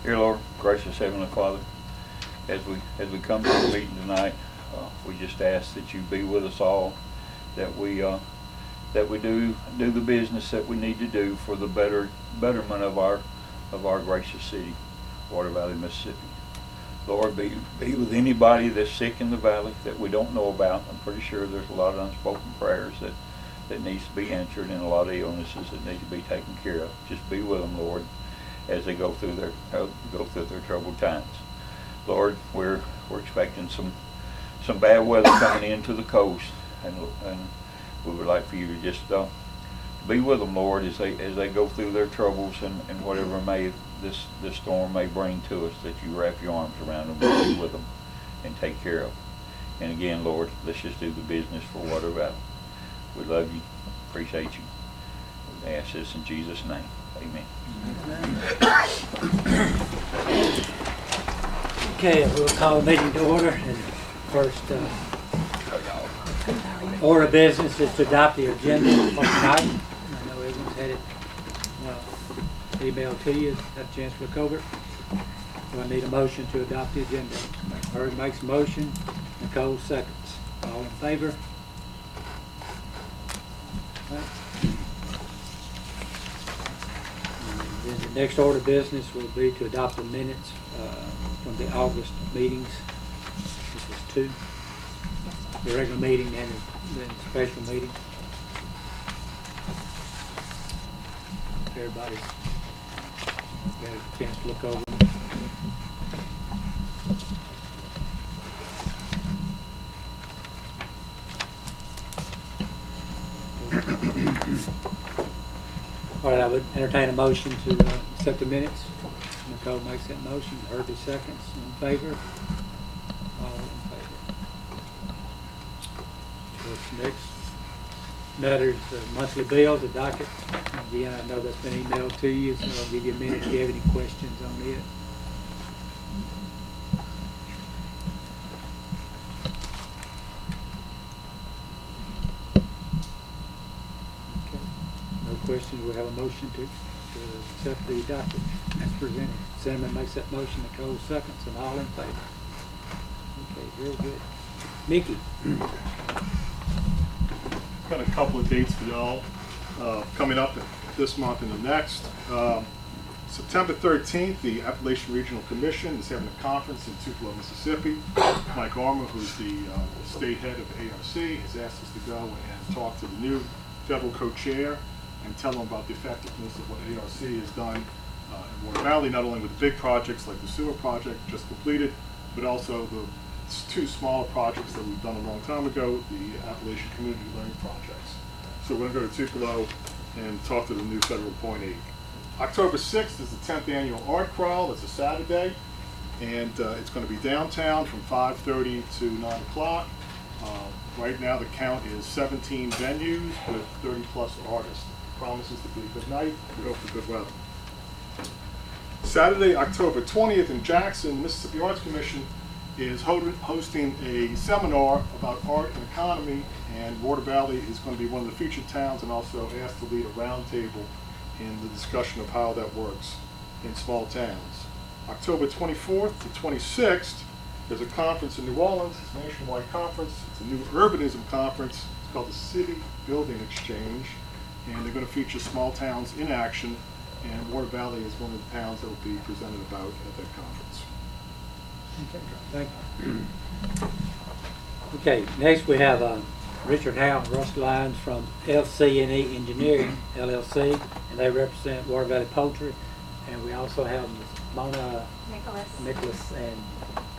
Dear Lord, gracious Heavenly Father, as we come to the meeting tonight, we just ask that you be with us all, that we do the business that we need to do for the betterment of our gracious city, Water Valley, Mississippi. Lord, be with anybody that's sick in the valley that we don't know about. I'm pretty sure there's a lot of unspoken prayers that needs to be answered, and a lot of illnesses that need to be taken care of. Just be with them, Lord, as they go through their troubled times. Lord, we're expecting some bad weather coming into the coast, and we would like for you to just be with them, Lord, as they go through their troubles and whatever this storm may bring to us, that you wrap your arms around them and be with them and take care of them. And again, Lord, let's just do the business for Water Valley. We love you, appreciate you. We ask this in Jesus' name. Amen. Okay, we'll call the meeting to order. And first order of business is to adopt the agenda for tonight. I know everyone's had it emailed to you. Have a chance to look over it. So I need a motion to adopt the agenda. Herb makes a motion. Nicole seconds. All in favor? Right. Then the next order of business will be to adopt the minutes from the August meetings. This is two. The regular meeting and the special meeting. Everybody got a chance to look over them. All right, I would entertain a motion to accept the minutes. Nicole makes that motion. Herbie seconds. In favor? All in favor. What's next? Matters, monthly bills, the docket. Again, I know that's been emailed to you, so I'll give you a minute if you have any questions on it. No questions, we'll have a motion to accept the docket as presented. Cinnamon makes that motion, Nicole seconds, and all in favor. Okay, very good. Mickey? Got a couple of dates for y'all coming up this month and the next. September 13th, the Appalachian Regional Commission is having a conference in Tupelo, Mississippi. Mike Armour, who's the state head of ARC, has asked us to go and talk to the new federal co-chair and tell them about the effectiveness of what ARC has done in Water Valley, not only with big projects like the sewer project just completed, but also the two smaller projects that we've done a long time ago, the Appalachian Community Learning Projects. So we're going to go to Tupelo and talk to the new federal appointee. October 6th is the 10th annual art crawl. It's a Saturday, and it's going to be downtown from 5:30 to 9 o'clock. Right now the count is 17 venues with 30 plus artists. It promises to be a good night. We hope for good weather. Saturday, October 20th in Jackson, the Mississippi Arts Commission is hosting a seminar about art and economy, and Water Valley is going to be one of the featured towns and also asked to lead a roundtable in the discussion of how that works in small towns. October 24th to 26th, there's a conference in New Orleans. It's a nationwide conference. It's a new urbanism conference. It's called the City Building Exchange, and they're going to feature small towns in action, and Water Valley is one of the towns that will be presented about at that conference. Okay, thank you. Okay, next we have Richard Howe and Russ Lyons from FCNE Engineering, LLC, and they represent Water Valley Poultry. And we also have Ms. Mona Nicholas and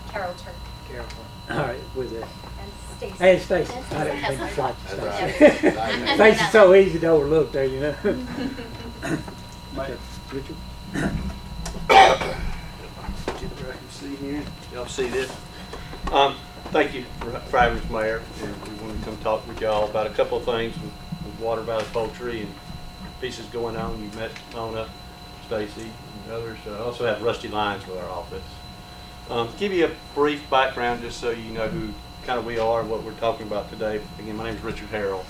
Carol Turk. Carol. All right, with us. And Stacy. Hey, Stacy. And I didn't Stacy think to Hessler. slide Yep. Stacy. Stacy's so easy to overlook there, you know. Okay, Richard. See here. Y'all see this? Thank you for having us, Mayor. And we want to come talk with y'all about a couple of things with Water Valley Poultry and pieces going on. You met Mona, Stacy, and others. I also have Rusty Lyons with our office. To give you a brief background, just so you know who kind of we are and what we're talking about today. Again, my name is Richard Harrell.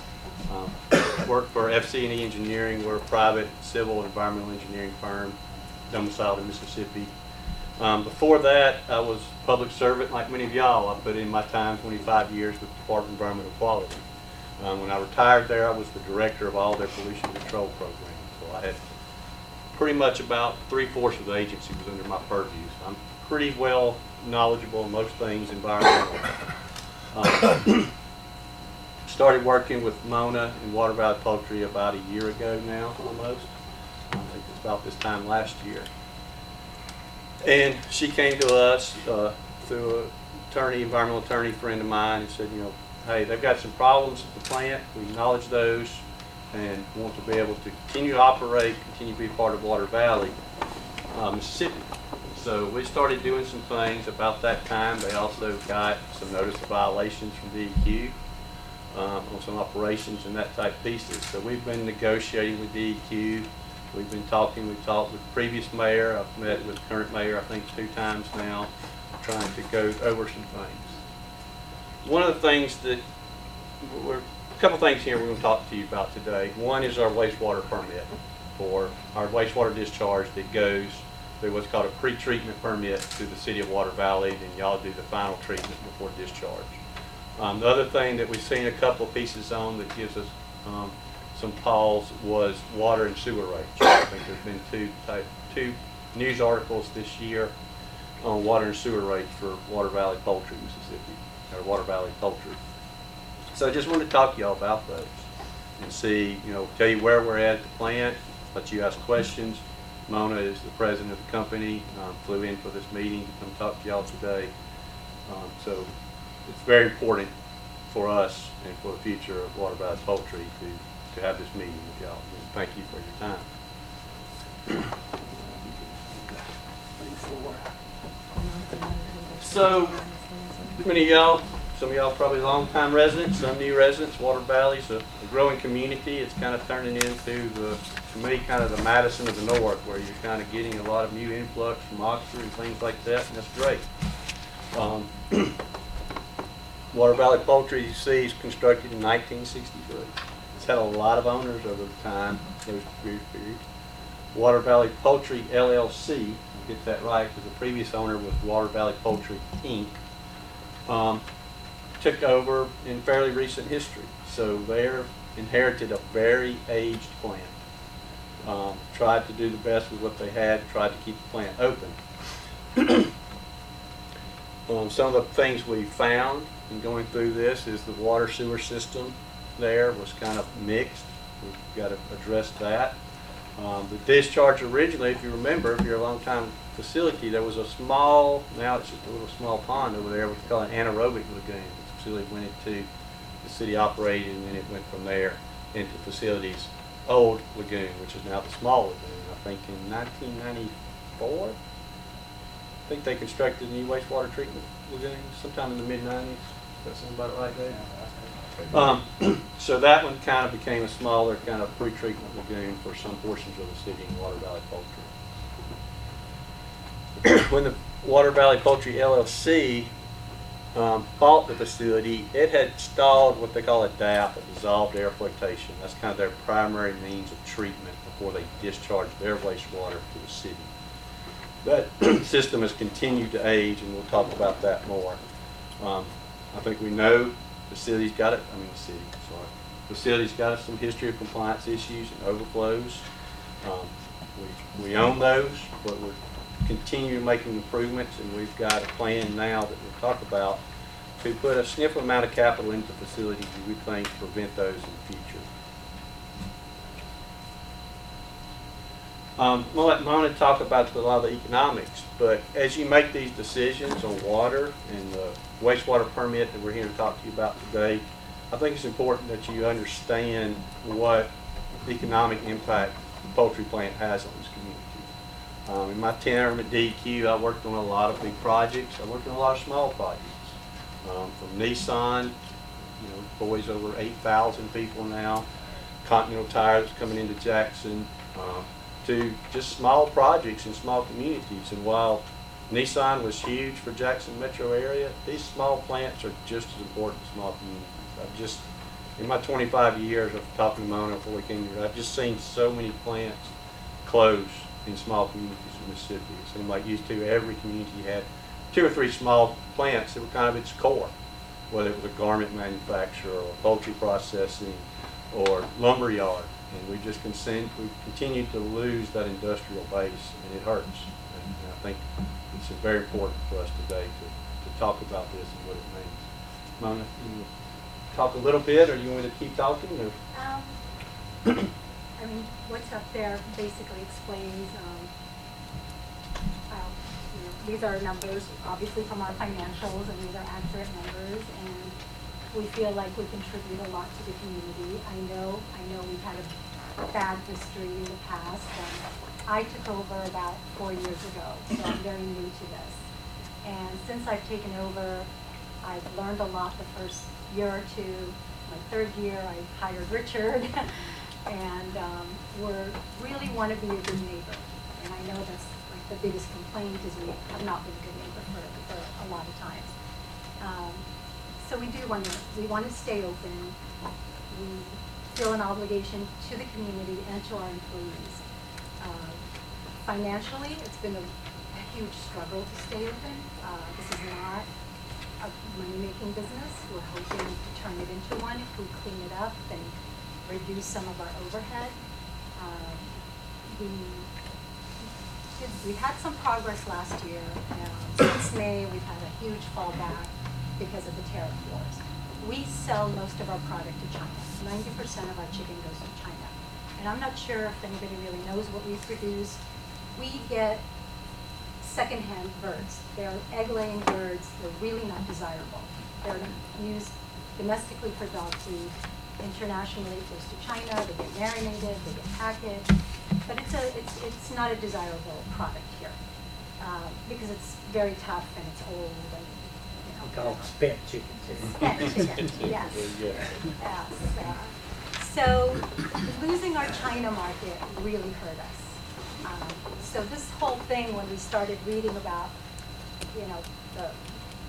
Work for FCNE Engineering. We're a private civil and environmental engineering firm domiciled in Mississippi. Before that, I was a public servant like many of y'all. I put in my time, 25 years with the Department of Environmental Quality. When I retired there, I was the director of all their pollution control programs. So I had pretty much about 3/4 of the agency was under my purview. So I'm pretty well knowledgeable in most things environmental. Started working with Mona in Water Valley Poultry about a year ago now, almost. I think it's about this time last year. And she came to us through an attorney, environmental attorney friend of mine, and said, you know, hey, they've got some problems at the plant. We acknowledge those and want to be able to continue to operate, continue to be part of Water Valley, Mississippi. So we started doing some things about that time. They also got some notice of violations from DEQ on some operations and that type pieces. So we've been negotiating with DEQ. We've talked with the previous mayor. I've met with the current mayor, I think 2 times now, trying to go over some things. One of the things a couple things here we're going to talk to you about today. One is our wastewater permit for our wastewater discharge that goes through what's called a pre-treatment permit through the city of Water Valley, then y'all do the final treatment before discharge. The other thing that we've seen a couple of pieces on that gives us some pause was water and sewer rates. I think there's been two news articles this year on water and sewer rates for Water Valley Poultry, Mississippi, or Water Valley Poultry. So I just wanted to talk to y'all about those and see, you know, tell you where we're at the plant, let you ask questions. Mona is the president of the company, flew in for this meeting to come talk to y'all today. So it's very important for us and for the future of Water Valley Poultry to have this meeting with y'all. And thank you for your time. So many of y'all, some of y'all probably long-time residents, some new residents. Water Valley's a growing community. It's kind of turning into to me, kind of the Madison of the North, where you're kind of getting a lot of new influx from Oxford and things like that, and that's great. Water Valley Poultry, you see, is constructed in 1963. It's had a lot of owners over the time. Water Valley Poultry LLC, I'll get that right, because the previous owner was Water Valley Poultry Inc. Took over in fairly recent history. So they're inherited a very aged plant. Tried to do the best with what they had, tried to keep the plant open. Some of the things we found in going through this is the water sewer system there was kind of mixed. We've got to address that. The discharge originally, if you remember, if you're a long-time facility, there was a small, now it's just a little small pond over there, we call it anaerobic lagoon. The facility went into, the city operated, and then it went from there into the facility's old lagoon, which is now the small lagoon. I think in 1994, I think they constructed a new wastewater treatment lagoon sometime in the mid-90s. Does that sound about right there? So that one kind of became a smaller kind of pre-treatment lagoon for some portions of the city in Water Valley Poultry. When the Water Valley Poultry LLC bought the facility, it had installed what they call a DAF, a dissolved air flotation. That's kind of their primary means of treatment before they discharge their wastewater to the city. That system has continued to age, and we'll talk about that more. I think we know the city's got it. The city's got some history of compliance issues and overflows. We own those, but we're continuing making improvements, and we've got a plan now that we'll talk about to put a significant amount of capital into facilities that we think prevent those in the future. We'll let Mona talk about a lot of the economics, but as you make these decisions on water and the wastewater permit that we're here to talk to you about today, I think it's important that you understand what economic impact the poultry plant has on this community. In my term at DEQ, I worked on a lot of big projects. I worked on a lot of small projects. From Nissan, employs over 8,000 people now. Continental Tires coming into Jackson, to just small projects in small communities. And while Nissan was huge for Jackson metro area, these small plants are just as important as small communities. In my 25 years of talking to Mona before we came here, I've just seen so many plants close in small communities of Mississippi. It seemed like used to every community had 2 or 3 small plants that were kind of its core, whether it was a garment manufacturer or poultry processing or lumber yard. And we continued to lose that industrial base, and it hurts. And I think it's very important for us today to talk about this and what it means. Mona, you want to talk a little bit, or you want me to keep talking? Or? I mean, what's up there basically explains, these are numbers, obviously from our financials, and these are accurate numbers, and we feel like we contribute a lot to the community. I know we've had a bad history in the past. I took over about 4 years ago, so I'm very new to this. And since I've taken over, I've learned a lot the first year or two. My 3rd year, I hired Richard, and we really want to be a good neighbor. And I know that's like the biggest complaint is we have not been a good neighbor for a lot of times. So we want to stay open. We feel an obligation to the community and to our employees. Financially, it's been a huge struggle to stay open. This is not a money-making business. We're hoping to turn it into one if we clean it up and reduce some of our overhead. We had some progress last year. Since May, we've had a huge fallback because of the tariff wars. We sell most of our product to China. 90% of our chicken goes to China. And I'm not sure if anybody really knows what we produce. We get secondhand birds. They're egg-laying birds. They're really not desirable. They're used domestically for dog food. Internationally, it goes to China. They get marinated. They get packaged. But it's not a desirable product here because it's very tough and it's old and We call it spent chicken too. spent chicken. Yes. Yes. So losing our China market really hurt us. So this whole thing, when we started reading about, the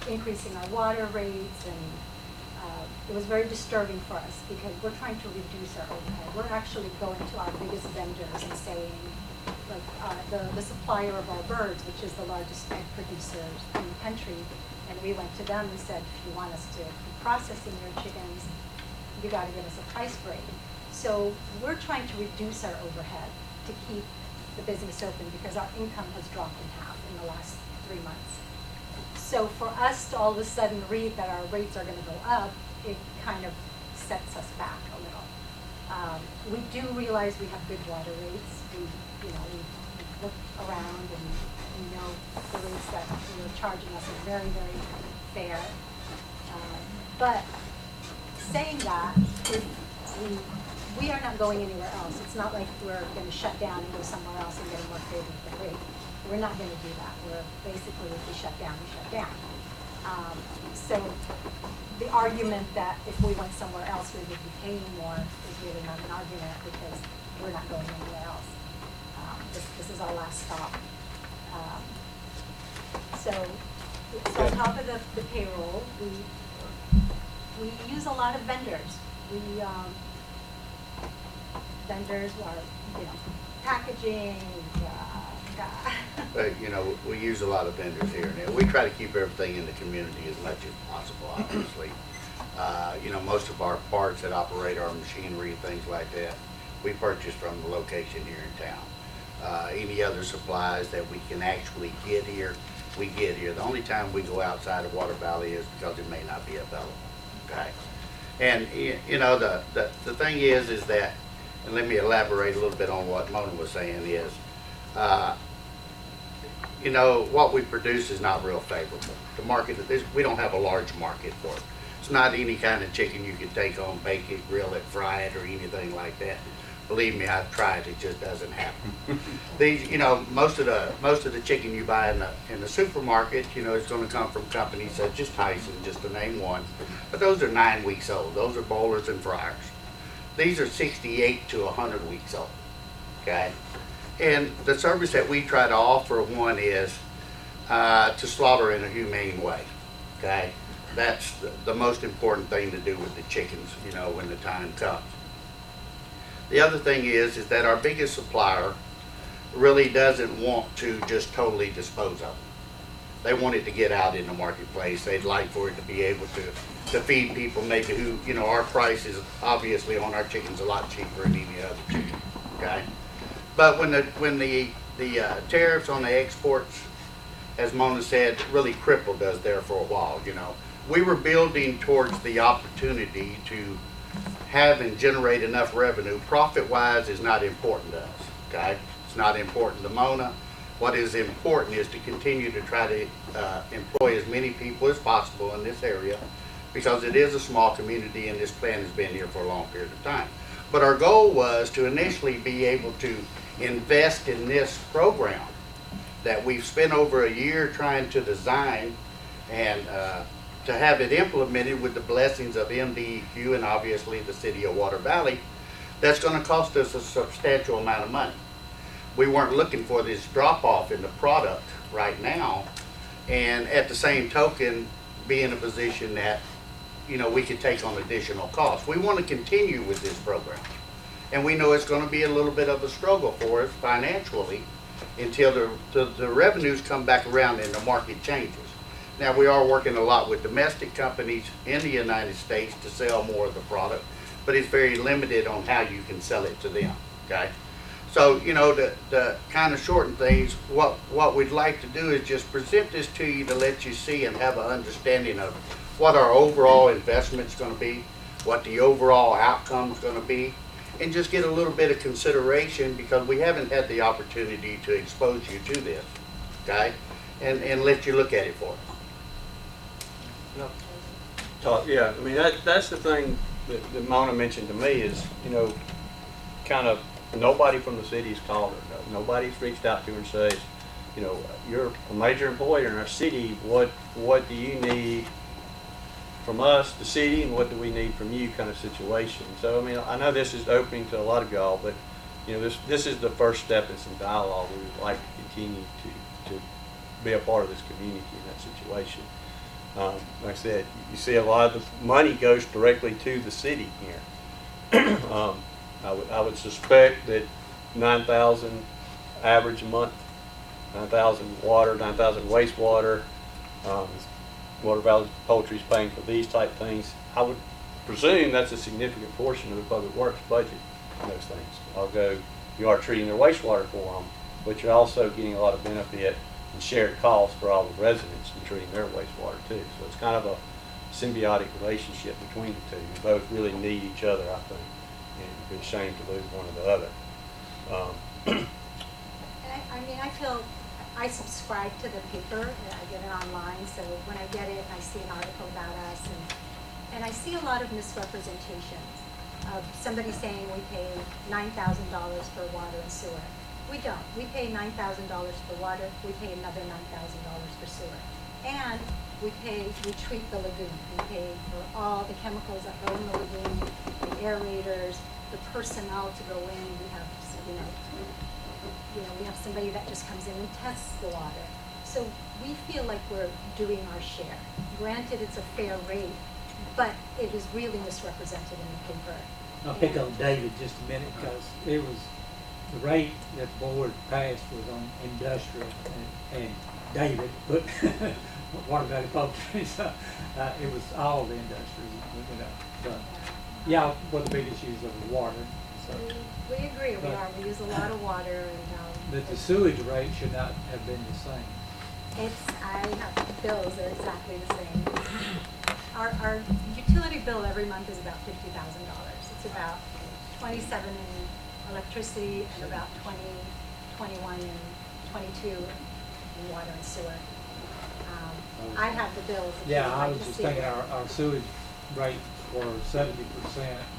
increasing our water rates, and it was very disturbing for us because we're trying to reduce our overhead. We're actually going to our biggest vendors and saying, like the supplier of our birds, which is the largest egg producer in the country, and we went to them and said, if you want us to be processing your chickens, you got to give us a price break. So we're trying to reduce our overhead to keep the business open because our income has dropped in half in the last 3 months. So for us to all of a sudden read that our rates are going to go up, it kind of sets us back a little. We do realize we have good water rates. We looked around and we know the rates that you're charging us are very, very fair. But saying that, we are not going anywhere else. It's not like we're going to shut down and go somewhere else and get a more favorable rate. We're not going to do that. We're basically, if we shut down, we shut down. So the argument that if we went somewhere else we would be paying more is really not an argument because we're not going anywhere else. This is our last stop. So on top of the payroll, we use a lot of vendors. Vendors are, packaging. But, we use a lot of vendors here and there. We try to keep everything in the community as much as possible, obviously. Most of our parts that operate our machinery, things like that, we purchase from the location here in town. Any other supplies that we can actually get here, we get here. The only time we go outside of Water Valley is because it may not be available, okay? And, the thing is that, and let me elaborate a little bit on what Mona was saying is, what we produce is not real favorable. The market, we don't have a large market for it. It's not any kind of chicken you can take home, bake it, grill it, fry it, or anything like that. Believe me, I've tried. It just doesn't happen. These, most of the chicken you buy in the supermarket, is going to come from companies such as Tyson, just to name one. But those are 9 weeks old. Those are boilers and fryers. These are 68 to 100 weeks old. Okay. And the service that we try to offer, one is to slaughter in a humane way, okay? That's the most important thing to do with the chickens, when the time comes. The other thing is that our biggest supplier really doesn't want to just totally dispose of them. They want it to get out in the marketplace. They'd like for it to be able to feed people maybe who, you know, our price is obviously on our chickens a lot cheaper than any other chicken, okay? But when the tariffs on the exports, as Mona said, really crippled us there for a while, you know. We were building towards the opportunity to have and generate enough revenue. Profit-wise is not important to us, okay? It's not important to Mona. What is important is to continue to try to employ as many people as possible in this area, because it is a small community and this plant has been here for a long period of time. But our goal was to initially be able to invest in this program that we've spent over a year trying to design, and to have it implemented with the blessings of MDEQ and obviously the city of Water Valley. That's going to cost us a substantial amount of money. We weren't looking for this drop off in the product right now, and at the same token be in a position that, you know, we could take on additional costs. We want to continue with this program, and we know it's going to be a little bit of a struggle for us financially until the revenues come back around and the market changes. Now, we are working a lot with domestic companies in the United States to sell more of the product, but it's very limited on how you can sell it to them, okay? So, you know, to kind of shorten things, what we'd like to do is just present this to you to let you see and have an understanding of what our overall investment's going to be, what the overall outcome's going to be, and just get a little bit of consideration, because we haven't had the opportunity to expose you to this, okay? And let you look at it for us. Yeah, I mean, that's the thing that Mona mentioned to me is, you know, kind of nobody from the city's called her. Nobody's reached out to her and says, you know, you're a major employer in our city. What do you need from us, the city, and what do we need from you, kind of situation. So, I mean, I know this is opening to a lot of y'all, but, you know, this is the first step in some dialogue. We would like to continue to be a part of this community in that situation. Like I said, you see a lot of the money goes directly to the city here. I would suspect that 9,000 average a month, 9,000 water, 9,000 wastewater, Water Valley Poultry is paying for these type things. I would presume that's a significant portion of the public works budget on those things. Although you are treating their wastewater for them, but you're also getting a lot of benefit and shared costs for all the residents and treating their wastewater too. So it's kind of a symbiotic relationship between the two. You both really need each other, I think, and it'd be a shame to lose one or the other. And I mean, I feel, I subscribe to the paper, and I get it online, so when I get it, I see an article about us, and I see a lot of misrepresentations of somebody saying we pay $9,000 for water and sewer. We don't. We pay $9,000 for water, we pay another $9,000 for sewer. And we treat the lagoon. We pay for all the chemicals that go in the lagoon, the aerators, the personnel to go in. We have, we have somebody that just comes in and tests the water. So we feel like we're doing our share. Granted, it's a fair rate, but it is really misrepresented in the paper. I'll pick on David just a minute, because it was, the rate that the board passed was on industrial, and David put Water Valley Poultry, so it was all the industry, but yeah, one of the biggest users of the water. So. We agree, we use a lot of water, and but the sewage rate should not have been the same. I have bills that are exactly the same. Our utility bill every month is about $50,000. It's about 27 in electricity and about 21 and 22 in water and sewer. I have the bills. Yeah, I was just thinking our sewage rate were 70%,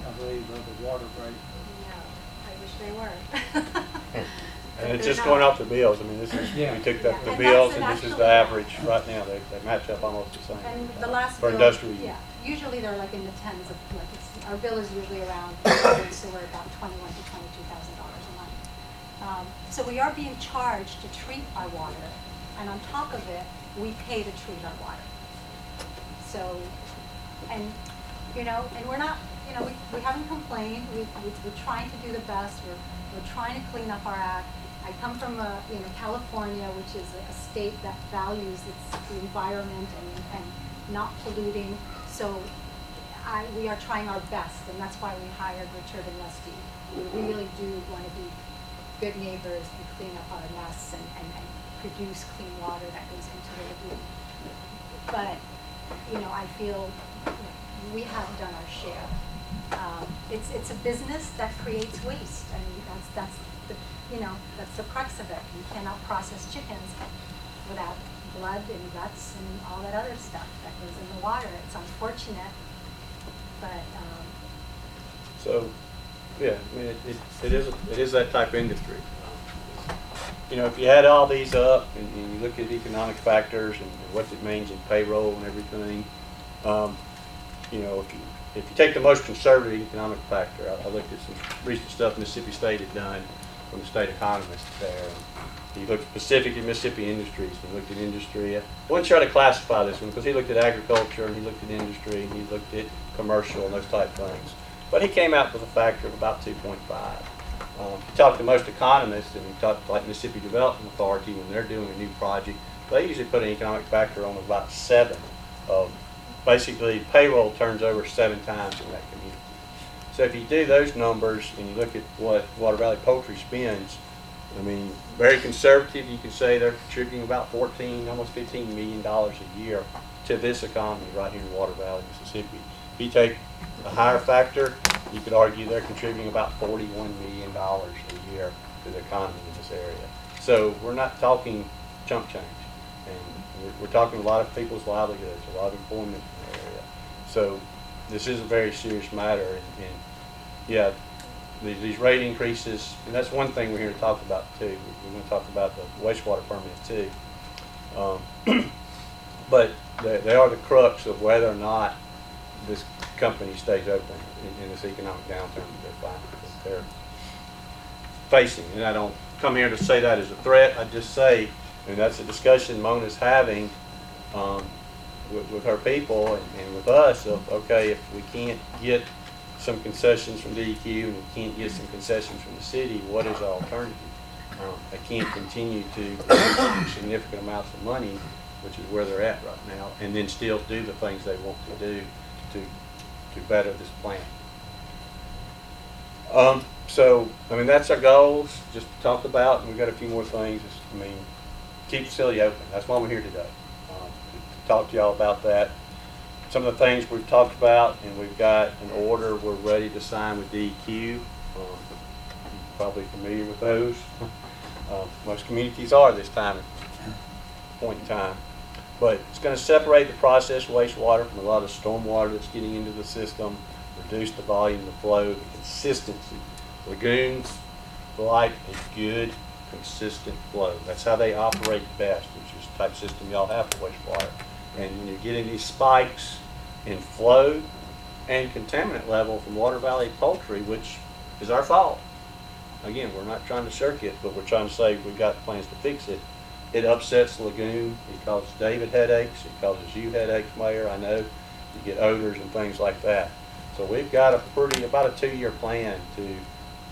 I believe, of the water rate. No, I wish they were. And it's just going off the bills. I mean, this is, Yeah. we took the And bills, that's and this is actually- the average right now. They match up almost the same. And the last For bill, industrial use. yeah, usually they're like in the tens of, like, our bill is usually around, so we're about $21,000 to $22,000 a month. So we are being charged to treat our water, and on top of it, we pay to treat our water. So, and we're not, we haven't complained. We're trying to do the best. We're trying to clean up our act. I come from, California, which is a state that values the environment and not polluting. So we are trying our best, and that's why we hired Richard and Rusty. We really do want to be good neighbors and clean up our mess and produce clean water that goes into the lagoon. But, I feel we have done our share. It's a business that creates waste. I mean, that's the crux of it. You cannot process chickens without blood and guts and all that other stuff that goes in the water. It's unfortunate, but So, yeah, I mean, it is that type of industry. If you add all these up and you look at economic factors and what it means in payroll and everything, if you take the most conservative economic factor, I looked at some recent stuff Mississippi State had done from the state economist there. And he looked specific at Mississippi industries. He looked at industry. I wasn't sure how to classify this one because he looked at agriculture and he looked at industry and he looked at commercial and those type of things. But he came out with a factor of about 2.5. You talk to most economists, and you talk to like Mississippi Development Authority when they're doing a new project, they usually put an economic factor on about 7. Basically, payroll turns over 7 times in that community. So if you do those numbers and you look at what Water Valley Poultry spends, I mean, very conservative, you could say they're contributing about almost $15 million a year to this economy right here in Water Valley, Mississippi. If you take a higher factor, you could argue they're contributing about $41 million a year to the economy in this area. So we're not talking chump change. And we're talking a lot of people's livelihoods, a lot of employment in the area. So this is a very serious matter. And yeah, these rate increases, and that's one thing we're here to talk about too. We're going to talk about the wastewater permit too. But they are the crux of whether or not this company stays open in this economic downturn that they're facing. And I don't come here to say that as a threat. I just say, and that's a discussion Mona's having with her people and with us of, okay, if we can't get some concessions from DEQ and we can't get some concessions from the city, what is the alternative? They can't continue to produce significant amounts of money, which is where they're at right now, and then still do the things they want to do to better this plant. So, I mean, that's our goals, just to talk about, and we've got a few more things. Keep the facility open. That's why we're here today, to talk to y'all about that. Some of the things we've talked about, and we've got an order we're ready to sign with DEQ. You're probably familiar with those. Most communities are this point in time. But it's going to separate the processed wastewater from a lot of stormwater that's getting into the system, reduce the volume, the flow, the consistency. Lagoons like a good, consistent flow. That's how they operate best, which is the type of system y'all have for wastewater. And when you're getting these spikes in flow and contaminant level from Water Valley Poultry, which is our fault. Again, we're not trying to shirk it, but we're trying to say we've got plans to fix it. It upsets the lagoon. It causes David headaches. It causes you headaches, Mayor. I know. You get odors and things like that. So we've got about a 2-year plan to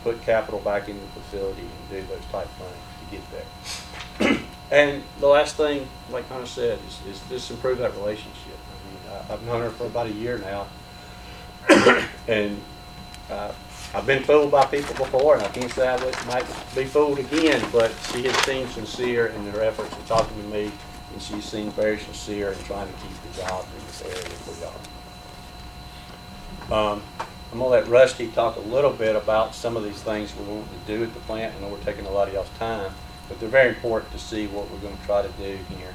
put capital back into the facility and do those type of things to get there. And the last thing, like Hannah said, is just improve that relationship. I mean, I've known her for about a year now, and I've been fooled by people before, and I can't say I might be fooled again, but she has seemed sincere in her efforts in talking to me, and she's seemed very sincere in trying to keep the job in this area for y'all. I'm going to let Rusty talk a little bit about some of these things we want to do at the plant. I know we're taking a lot of y'all's time, but they're very important to see what we're going to try to do here.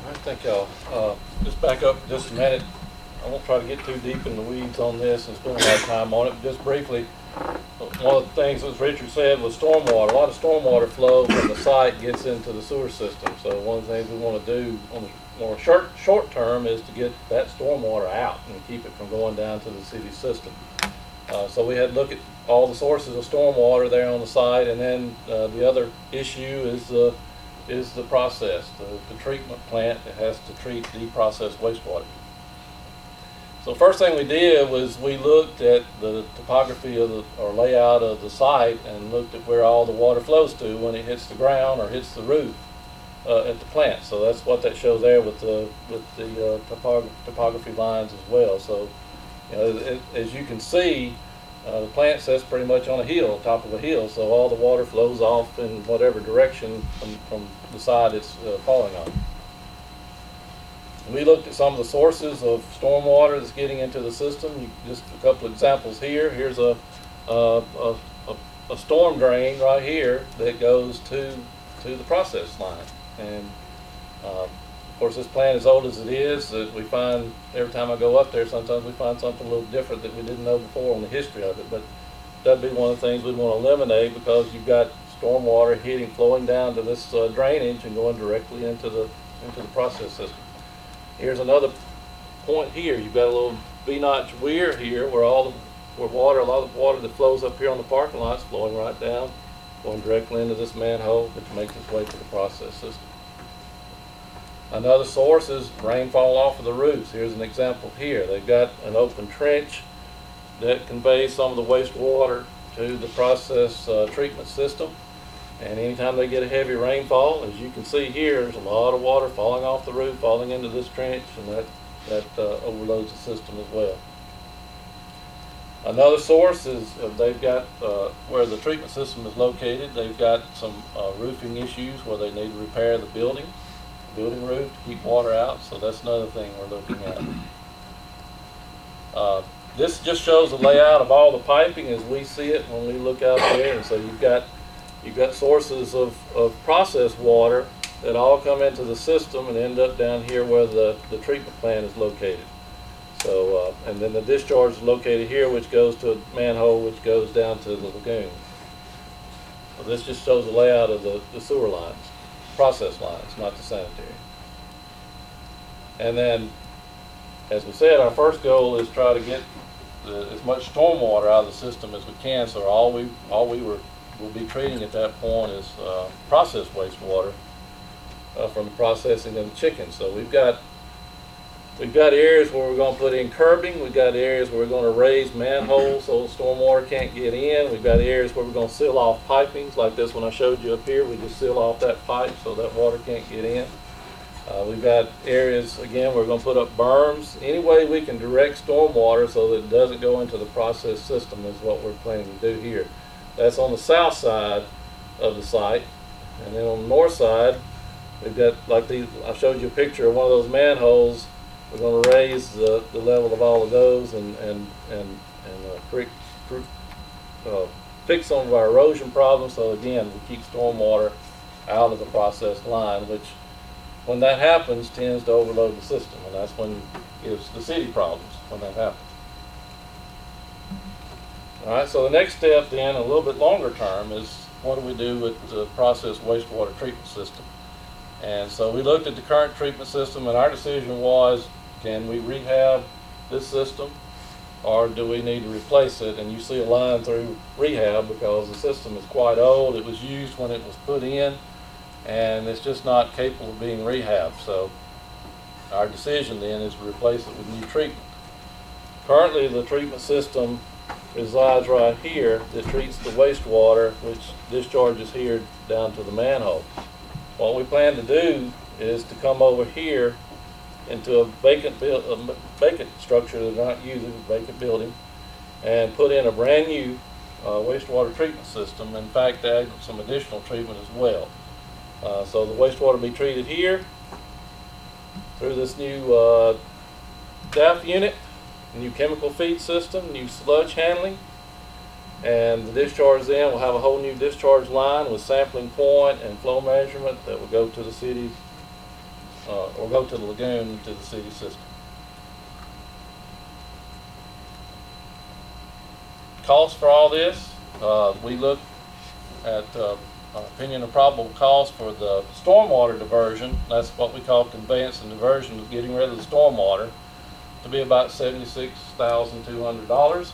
I think I'll just back up just a minute. I won't try to get too deep in the weeds on this and spend a lot of time on it, but just briefly, one of the things, as Richard said, was stormwater. A lot of stormwater flow from the site gets into the sewer system. So one of the things we want to do on the more short term is to get that stormwater out and keep it from going down to the city system. So we had to look at all the sources of stormwater there on the site, and then the other issue is the process, the treatment plant that has to treat the processed wastewater. So first thing we did was we looked at the topography of or layout of the site and looked at where all the water flows to when it hits the ground or hits the roof at the plant. So that's what that shows there with the topography lines as well. So you know, as you can see, the plant sits pretty much on a hill, top of a hill, so all the water flows off in whatever direction from the side it's falling on. We looked at some of the sources of stormwater that's getting into the system. Just a couple examples here. Here's a storm drain right here that goes to the process line. And of course, this plant, as old as it is, that we find every time I go up there, sometimes we find something a little different that we didn't know before on the history of it. But that'd be one of the things we'd want to eliminate, because you've got stormwater flowing down to this drainage and going directly into the process system. Here's another point here. You've got a little V-notch weir here where a lot of the water that flows up here on the parking lot is flowing right down, going directly into this manhole, which makes its way to the process system. Another source is rainfall off of the roofs. Here's an example here. They've got an open trench that conveys some of the wastewater to the process treatment system. And anytime they get a heavy rainfall, as you can see here, there's a lot of water falling off the roof, falling into this trench, and that overloads the system as well. Another source is they've got, where the treatment system is located, they've got some roofing issues where they need to repair the building roof to keep water out, so that's another thing we're looking at. This just shows the layout of all the piping as we see it when we look out there, and so you've got sources of processed water that all come into the system and end up down here where the treatment plant is located. So, and then the discharge is located here, which goes to a manhole, which goes down to the lagoon. So this just shows the layout of the sewer lines, process lines, not the sanitary. And then, as we said, our first goal is try to get as much stormwater out of the system as we can. So all we will be treating at that point is processed wastewater from the processing of the chickens. So we've got areas where we're going to put in curbing. We've got areas where we're going to raise manholes so the stormwater can't get in. We've got areas where we're going to seal off pipings, like this one I showed you up here. We just seal off that pipe so that water can't get in. We've got areas, again, we're going to put up berms. Any way we can direct stormwater so that it doesn't go into the process system is what we're planning to do here. That's on the south side of the site. And then on the north side, we've got, like these, I showed you a picture of one of those manholes. We're going to raise the level of all of those and fix some of our erosion problems. So again, we keep stormwater out of the process line, which when that happens tends to overload the system, and that's when it gives the city problems when that happens. All right, so the next step then, a little bit longer term, is what do we do with the process wastewater treatment system? And so we looked at the current treatment system, and our decision was, can we rehab this system, or do we need to replace it? And you see a line through rehab because the system is quite old. It was used when it was put in, and it's just not capable of being rehabbed. So our decision then is to replace it with new treatment. Currently, the treatment system resides right here that treats the wastewater, which discharges here down to the manhole. What we plan to do is to come over here into a vacant structure that they're not using, a vacant building, and put in a brand new wastewater treatment system. In fact, add some additional treatment as well. So the wastewater will be treated here through this new DAF unit, new chemical feed system, new sludge handling, and the discharge then will have a whole new discharge line with sampling point and flow measurement that will go to the city's, or go to the lagoon to the city system. Cost for all this, we looked at opinion of probable cost for the stormwater diversion. That's what we call conveyance and diversion, of getting rid of the stormwater, to be about $76,200.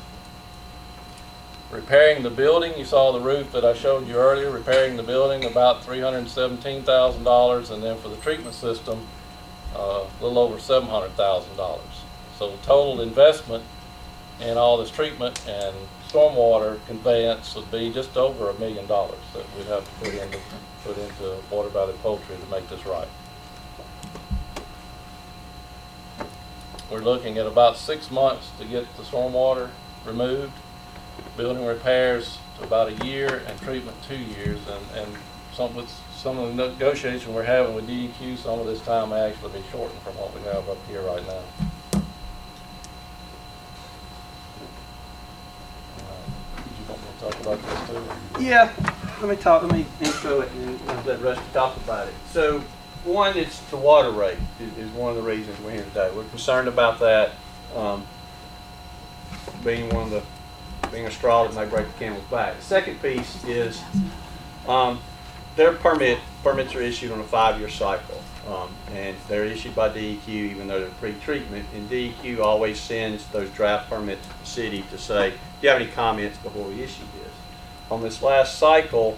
Repairing the building, you saw the roof that I showed you earlier, repairing the building about $317,000, and then for the treatment system, a little over $700,000. So total investment in all this treatment and stormwater conveyance would be just over $1 million that we'd have to put into Water Valley Poultry to make this right. We're looking at about 6 months to get the stormwater removed, building repairs to about a year, and treatment 2 years. And with some of the negotiation we're having with DEQ, some of this time may actually be shortened from what we have up here right now. Did you want me to talk about this too? Yeah, let me intro it and let Rusty talk about it. So, one, it's the water rate is one of the reasons we're here today. We're concerned about that, being a straw that may break the camel's back. The second piece is their permits are issued on a 5-year cycle, and they're issued by DEQ even though they're pre-treatment, and DEQ always sends those draft permits to the city to say, do you have any comments before we issue this? On this last cycle,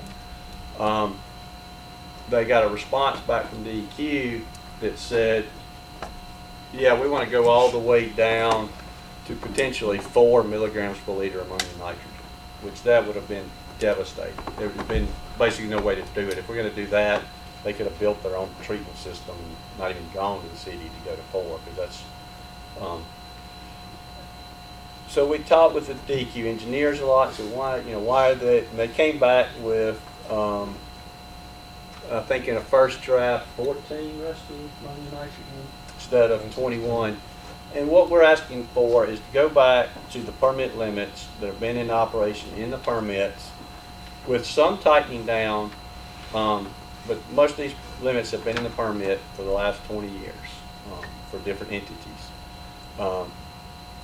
they got a response back from DEQ that said, yeah, we want to go all the way down to potentially 4 milligrams per liter ammonium nitrogen, which that would have been devastating. There would have been basically no way to do it. If we're going to do that, they could have built their own treatment system and not even gone to the city to go to 4, because that's. So we talked with the DEQ engineers a lot. So why are they? And they came back with. I think in a first draft, 14 Rusty ammonium nitrogen instead of 21. And what we're asking for is to go back to the permit limits that have been in operation in the permits with some tightening down, but most of these limits have been in the permit for the last 20 years for different entities.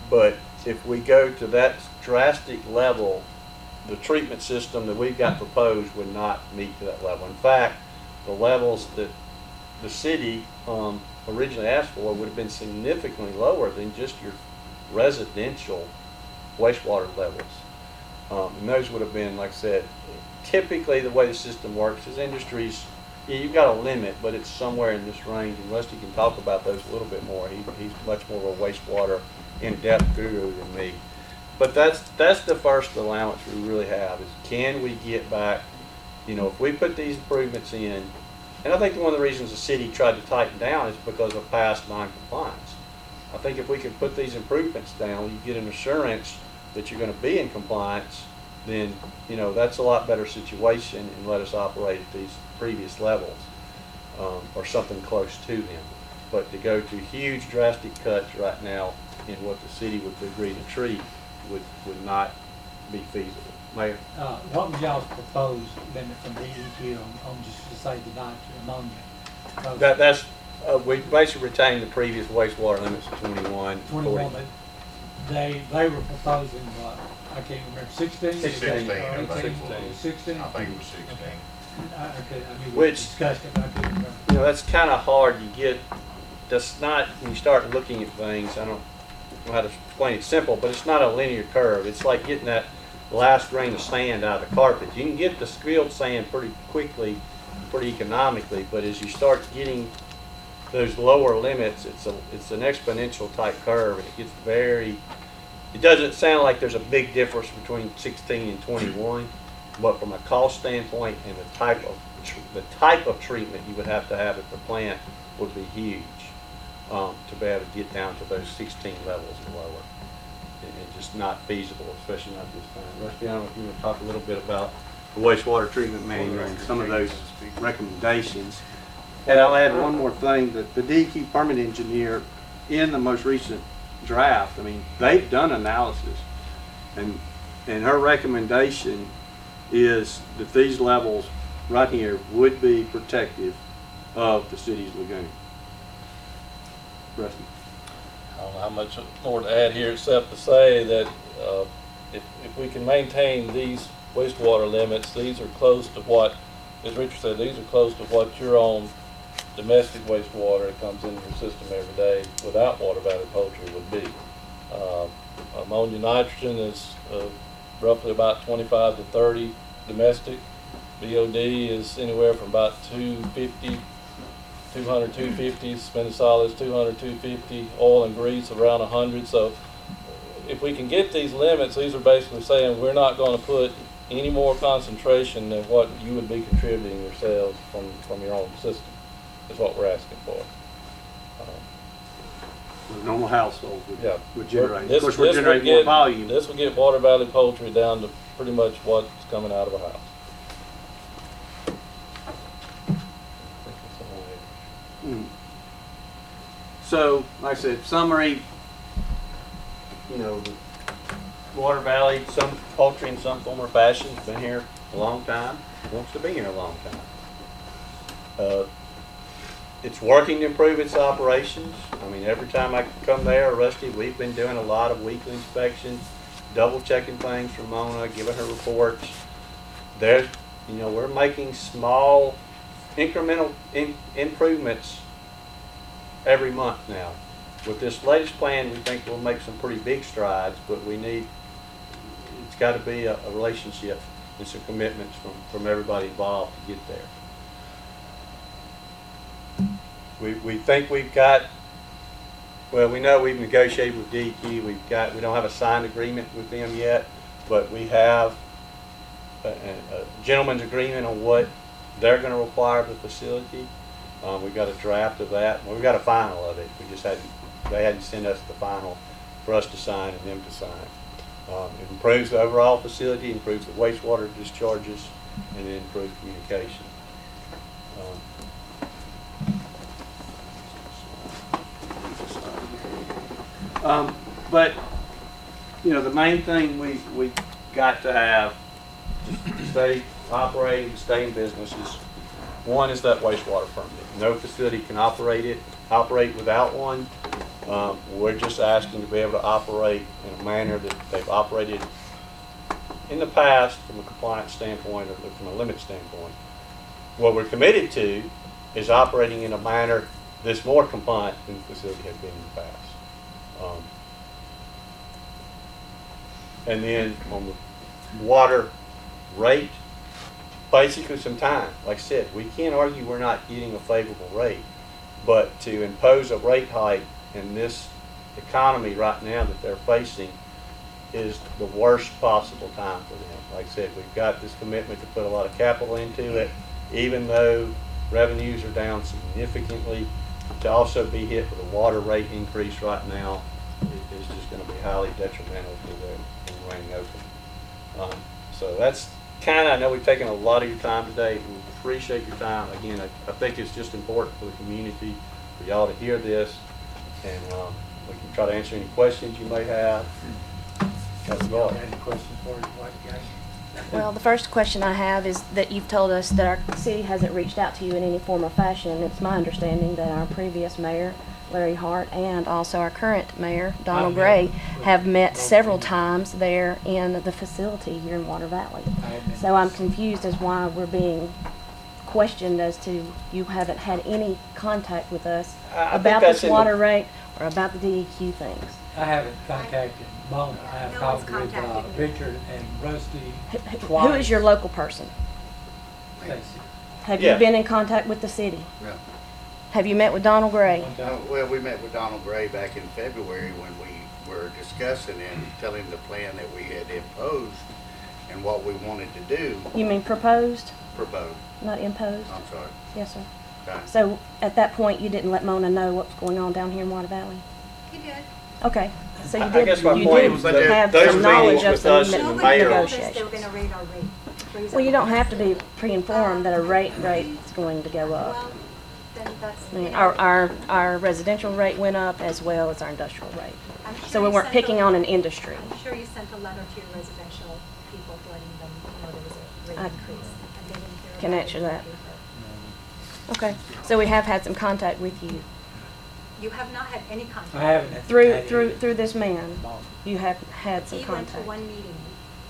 But if we go to that drastic level, the treatment system that we've got proposed would not meet to that level. In fact, the levels that the city originally asked for would have been significantly lower than just your residential wastewater levels. And those would have been, like I said, typically the way the system works is industries, you've got a limit, but it's somewhere in this range. And Rusty can talk about those a little bit more. He's much more of a wastewater in-depth guru than me. But that's the first allowance we really have is, can we get back, if we put these improvements in, and I think one of the reasons the city tried to tighten down is because of past non-compliance. I think if we can put these improvements down, you get an assurance that you're going to be in compliance, then that's a lot better situation, and let us operate at these previous levels or something close to them. But to go to huge drastic cuts right now in what the city would agree to treat would not be feasible. Mayor? What was y'all's proposed limit from DEQ on just to say the nitrogen ammonia? That's we basically retained the previous wastewater limits of 21. 21, but they were proposing what? I can't remember, 16? 16, 18, about 16? I think it was 16. Okay, I mean, we Which, discussed it, but I couldn't remember. that's kind of hard. That's not, when you start looking at things, I don't know how to explain it simple, but it's not a linear curve. It's like getting that last grain of sand out of the carpet. You can get the skilled sand pretty quickly, pretty economically, but as you start getting those lower limits, it's an exponential type curve, and it gets it doesn't sound like there's a big difference between 16 and 21, but from a cost standpoint and the type of treatment you would have to have at the plant would be huge to be able to get down to those 16 levels and lower. And just not feasible, especially not this time. Rusty, I don't know if you want to talk a little bit about the wastewater treatment manual and some of those recommendations. And I'll add one more thing, that the DEQ permit engineer in the most recent draft, they've done analysis, and her recommendation is that these levels right here would be protective of the city's lagoon. Rusty? I don't know how much more to add here except to say that if we can maintain these wastewater limits, these are close to what, as Richard said, these are close to what your own domestic wastewater that comes into your system every day without Water Valley Poultry would be. Ammonia nitrogen is roughly about 25 to 30 domestic. BOD is anywhere from about 250 200, 250, spending solids 200, 250, oil and grease around 100. So if we can get these limits, these are basically saying we're not going to put any more concentration than what you would be contributing yourselves from your own system, is what we're asking for. A normal household Yeah. would generate. This- Of course, we're this would generating more get- volume. This would get Water Valley Poultry down to pretty much what's coming out of a house. Mm. So, like I said, summary, you know, the Water Valley, some poultry in some form or fashion, has been here a long time, wants to be here a long time. It's working to improve its operations. I mean, every time I come there, Rusty, we've been doing a lot of weekly inspections, double checking things from Mona, giving her reports. There's, you know, we're making small incremental improvements every month now. With this latest plan, we think we'll make some pretty big strides, but it's got to be a relationship and some commitments from everybody involved to get there. We think we've got, well, we know we've negotiated with DEQ. We don't have a signed agreement with them yet, but we have a gentleman's agreement on what they're going to require of the facility. We've got a draft of that. Well, we've got a final of it. They hadn't sent us the final for us to sign and them to sign. It improves the overall facility, improves the wastewater discharges, and it improves communication. But, you know, the main thing we got to have to stay operating, stay in business is, one is that wastewater permit. No facility can operate without one. We're just asking to be able to operate in a manner that they've operated in the past from a compliance standpoint or from a limit standpoint. What we're committed to is operating in a manner that's more compliant than the facility has been in the past. And then on the water rate, basically some time. Like I said, we can't argue we're not getting a favorable rate, but to impose a rate hike in this economy right now that they're facing is the worst possible time for them. Like I said, we've got this commitment to put a lot of capital into it, even though revenues are down significantly. To also be hit with a water rate increase right now is just going to be highly detrimental to them remaining open. So that's kind of, I know we've taken a lot of your time today. We appreciate your time. Again, I think it's just important for the community for y'all to hear this, and we can try to answer any questions you may have. That's all. Any questions for you, White guy? Well, the first question I have is that you've told us that our city hasn't reached out to you in any form or fashion. It's my understanding that our previous mayor, Larry Hart, and also our current mayor, Donald Gray, have met several times there in the facility here in Water Valley. So I'm confused as why we're being questioned as to you haven't had any contact with us I think about that's this water rate or about the DEQ things. I haven't contacted Mona. I have No talked one's with contacted me. Richard and Rusty Who is your local person? Stacy. Have Yeah. you been in contact with the city? Yeah. Have you met with Donald Gray? One time. Well, we met with Donald Gray back in February when we were discussing and telling the plan that we had imposed and what we wanted to do, You mean proposed, proposed. not imposed? I'm sorry. Yes, sir. Okay. So at that point, you didn't let Mona know what's going on down here in Water Valley? He did. Okay, so you I did, guess my you point did was that have those some knowledge meetings of with some us and the Nobody mayor- told us they were negotiations. gonna rate our rate. Freeze Well, you up. don't have to be pre-informed that a rate's going to go up. Well, then that's. I mean, our residential rate went up as well as our industrial rate. I'm sure So we you weren't sent picking a- on an industry. I'm sure you sent a letter to your residential people letting them know there was a I rate increase. And they didn't hear can about answer it in the that. paper. Okay, so we have had some contact with you. You have not had any contact. I haven't. had Through any- this man, Mona. you have had some He went to contact. one meeting.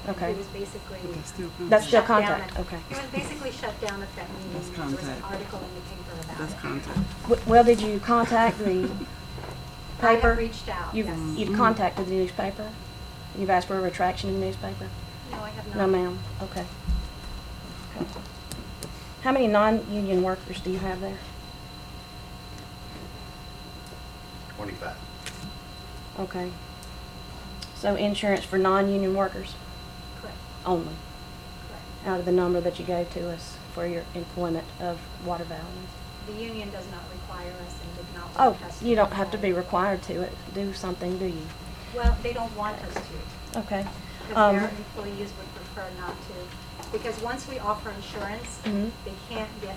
Okay. He was basically. That's still shut down contact, at- okay. He was basically shut down at that meeting. That's There was an contact. article in the paper about That's it. contact. Well, did you contact the I paper? have reached out, yes. You've contacted the newspaper? You've asked for a retraction in the newspaper? No, I have not. No, ma'am. Okay. Okay. How many non-union workers do you have there? $25. Okay. So insurance for non-union workers Correct, only, correct. out of the number that you gave to us for your employment of Water Valley? The union does not require us and did not Oh, want us to. you don't have to that. be required to do something, do you? Well, they don't want us to, Okay. because their employees would prefer not to. Because once we offer insurance, Mhm. they can't get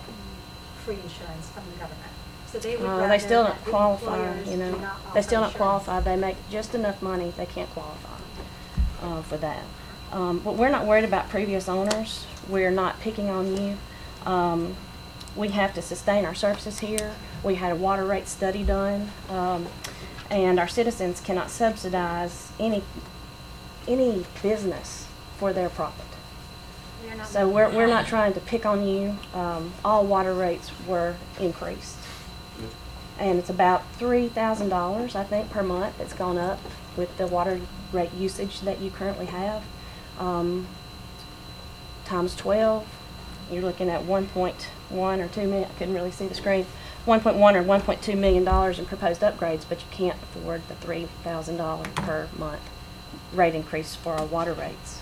free insurance from the government. So they would They rather still that don't the qualify, employers you do know. not They offer still don't insurance. qualify. They make just enough money, they can't qualify for that. But we're not worried about previous owners. We're not picking on you. We have to sustain our services here. We had a water rate study done, and our citizens cannot subsidize any business for their profit. We are not So making we're that. not trying to pick on you. All water rates were increased. And it's about $3,000, I think, per month. It's gone up with the water rate usage that you currently have. Times 12, you're looking at 1.1 or 2 million. I couldn't really see the screen. 1.1 or 1.2 million dollars in proposed upgrades, but you can't afford the $3,000 per month rate increase for our water rates.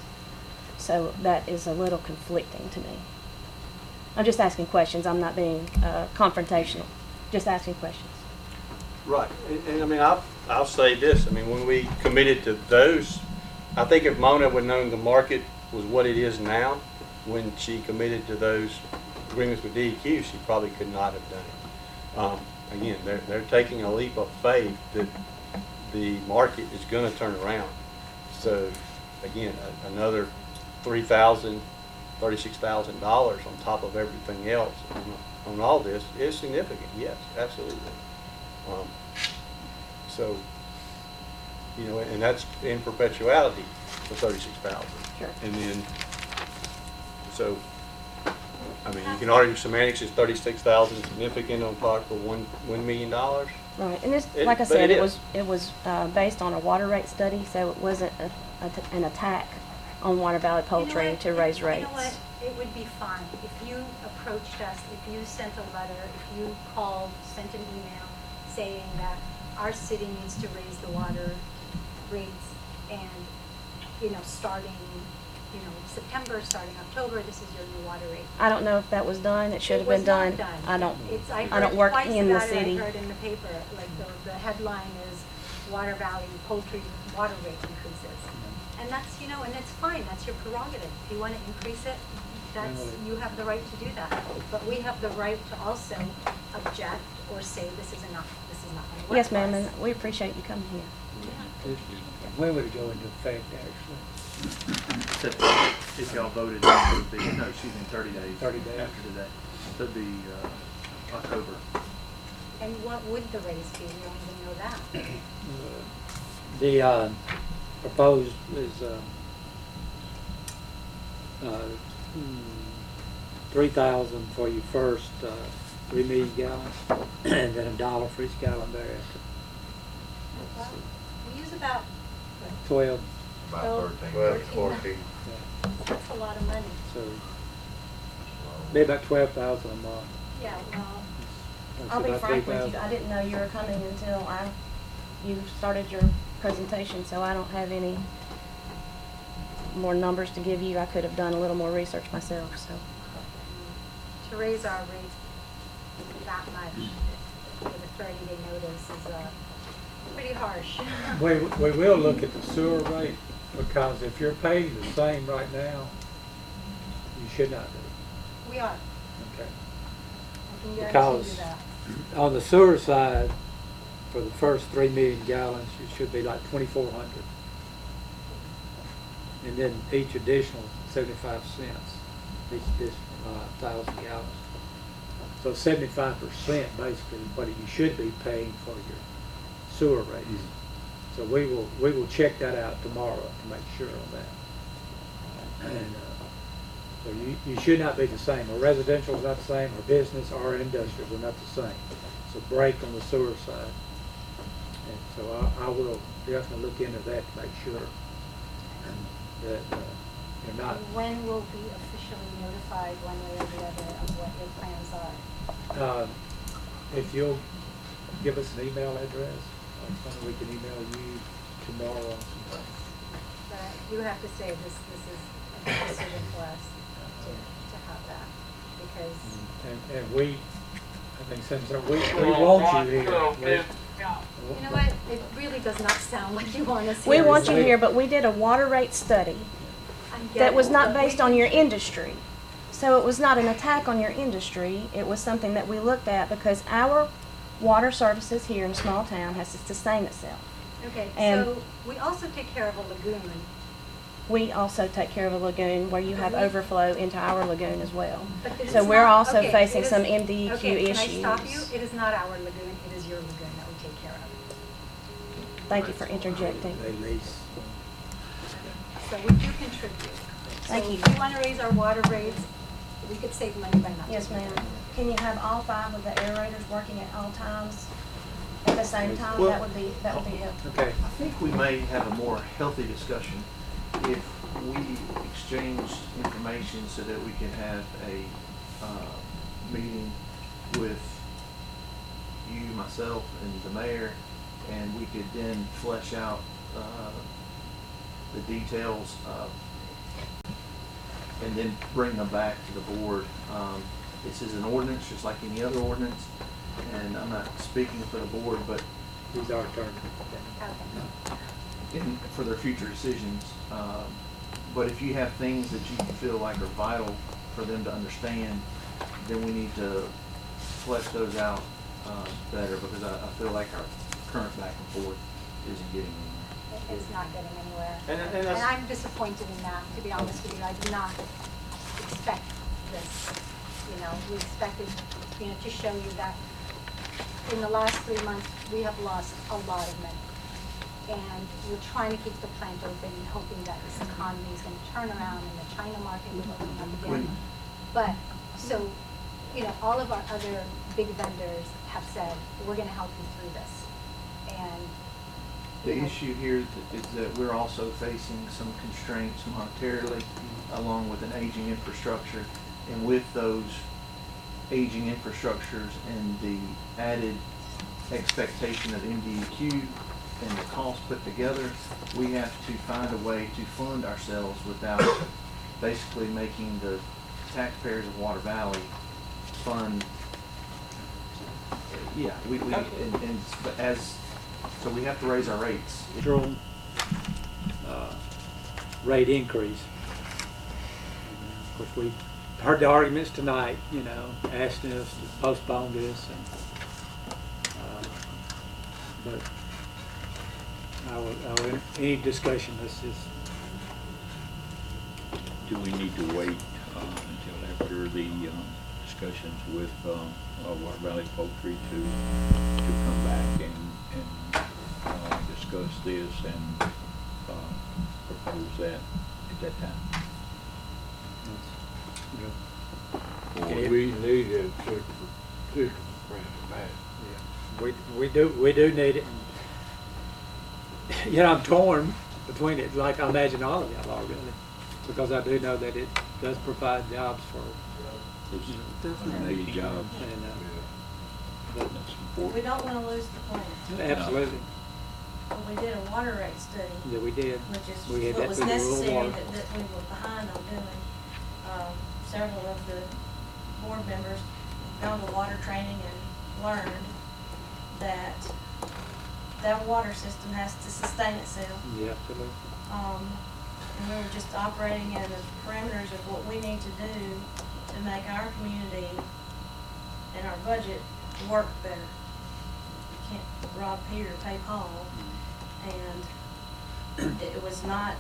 So that is a little conflicting to me. I'm just asking questions. I'm not being confrontational. Just asking questions. Right, and I mean, I'll say this, I mean, when we committed to those, I think if Mona would known the market was what it is now, when she committed to those agreements with DEQ, she probably could not have done it. Again, they're taking a leap of faith that the market is gonna turn around. So, again, another $3,000, $36,000 on top of everything else on all this is significant, yes, absolutely. So, you know, and that's in perpetuality for 36,000. Sure. And then, so, I mean, you can argue semantics is 36,000 significant on par for $1 million. Right, and this, It- like I but said, it it was based on a water rate study, so it wasn't an attack on Water Valley Poultry You know what? to raise You rates. know what? It would be fine if you approached us, if you sent a letter, if you called, sent an email saying that our city needs to raise the water rates and, you know, starting, you know, September, starting October, this is your new water rate. I don't know if that was done. It should have been It was done. not I don't. I I don't heard work twice in the about it. city. I heard in the paper, like the headline is Water Valley Poultry Water Rate Increases. And that's, you know, and it's fine, that's your prerogative. If you want to increase it, you have the right to do that. But we have the right to also object or say this is enough, this is not going to work. Yes, for ma'am, us. and we appreciate you coming here. When would it go into effect, actually? If y'all voted, it would be, no, excuse me, 30 days. 30 days. After today. So it'd be October. And what would the raise be? We don't even know that. The proposed is 3,000 for your first 3 million gallons, and then $1 for each gallon thereafter. Well, we use about, what, 12, About 13. 12 to 14. that's a lot of money. so maybe about 12,000 a month. Yeah, well, That's I'll be about frank with 3,000. you. I didn't know you were coming until you started your presentation, so I don't have any more numbers to give you. I could have done a little more research myself. So. to raise our rates that much with a 30-day notice is pretty harsh. We will look at the sewer rate, because if you're paying the same right now, you should not be. We are, Okay. I can guarantee you Because that. on the sewer side, for the first 3 million gallons, it should be like 2,400. And then each additional 75 cents, each additional 1,000 gallons. So 75% basically what you should be paying for your sewer rates. So we will check that out tomorrow to make sure on that. And so you should not be the same. Or residential is not the same, or business or industrial are not the same. It's a break on the sewer side. And so I will definitely look into that to make sure that you're not. When will be officially notified one way or the other of what your plans are? If you'll give us an email address, something we can email you tomorrow on some things. But you have to say this is a good decision for us to have that, because And we, I think since we want you here. you know what, it really does not sound like you want us here. We want you here, but we did a water rate study I get that was it, not but we based on your can- industry. So it was not an attack on your industry. It was something that we looked at because our water services here in a small town has to sustain itself. Okay, and- so we also take care of a lagoon. We also take care of a lagoon where you have overflow into our lagoon as well. But it So is we're not- also okay, facing it is- some MDEQ okay, issues. Can I stop you? It is not our lagoon, it is your lagoon that we take care of. Thank you for interjecting. They lease. So we do contribute. Thank So you. if we want to raise our water rates, we could save money by not. Yes, doing ma'am. that. Can you have all 5 of the aerators working at all times at the same time? Well- That would be helpful. Okay. I think we may have a more healthy discussion if we exchange information so that we can have a meeting with you, myself, and the mayor, and we could then flesh out the details and then bring them back to the board. This is an ordinance, just like any other ordinance, and I'm not speaking for the board, but He's our attorney. Okay. for their future decisions. But if you have things that you feel like are vital for them to understand, then we need to flesh those out better, because I feel like our current back and forth isn't getting anywhere. It's not getting anywhere. And And that's- I'm disappointed in that, to be honest with you. I did not expect this. You know, we expected, to show you that in the last 3 months, we have lost a lot of money. And we're trying to keep the plant open and hoping that this economy is going to turn around and the China market will open up again. But, so, all of our other big vendors have said, we're going to help you through this. And The issue here is that we're also facing some constraints monetarily, along with an aging infrastructure. And with those aging infrastructures and the added expectation of MDEQ and the cost put together, we have to find a way to fund ourselves without basically making the taxpayers of Water Valley fund. Yeah, so we have to raise our rates. Drone, rate increase. Of course, we heard the arguments tonight, asking us to postpone this and, but any discussion, let's just, Do we need to wait until after the discussions with Water Valley Poultry to come back and discuss this and propose that at that time? Okay. We need a executive session to bring it back. yeah, we do need it. I'm torn between it, like I imagine all of y'all are really, because I do know that it does provide jobs for, Maybe jobs. and, That's We important. don't want to lose the plant. absolutely, But we did a water rate study, yeah, we did. which We is had what that was through the rural necessary water. that we were behind on doing. Several of the board members gone to water training and learned that that water system has to sustain itself. Yeah, absolutely. And we were just operating in the parameters of what we need to do to make our community and our budget work better. You can't rob Peter, pay Paul. And it was not,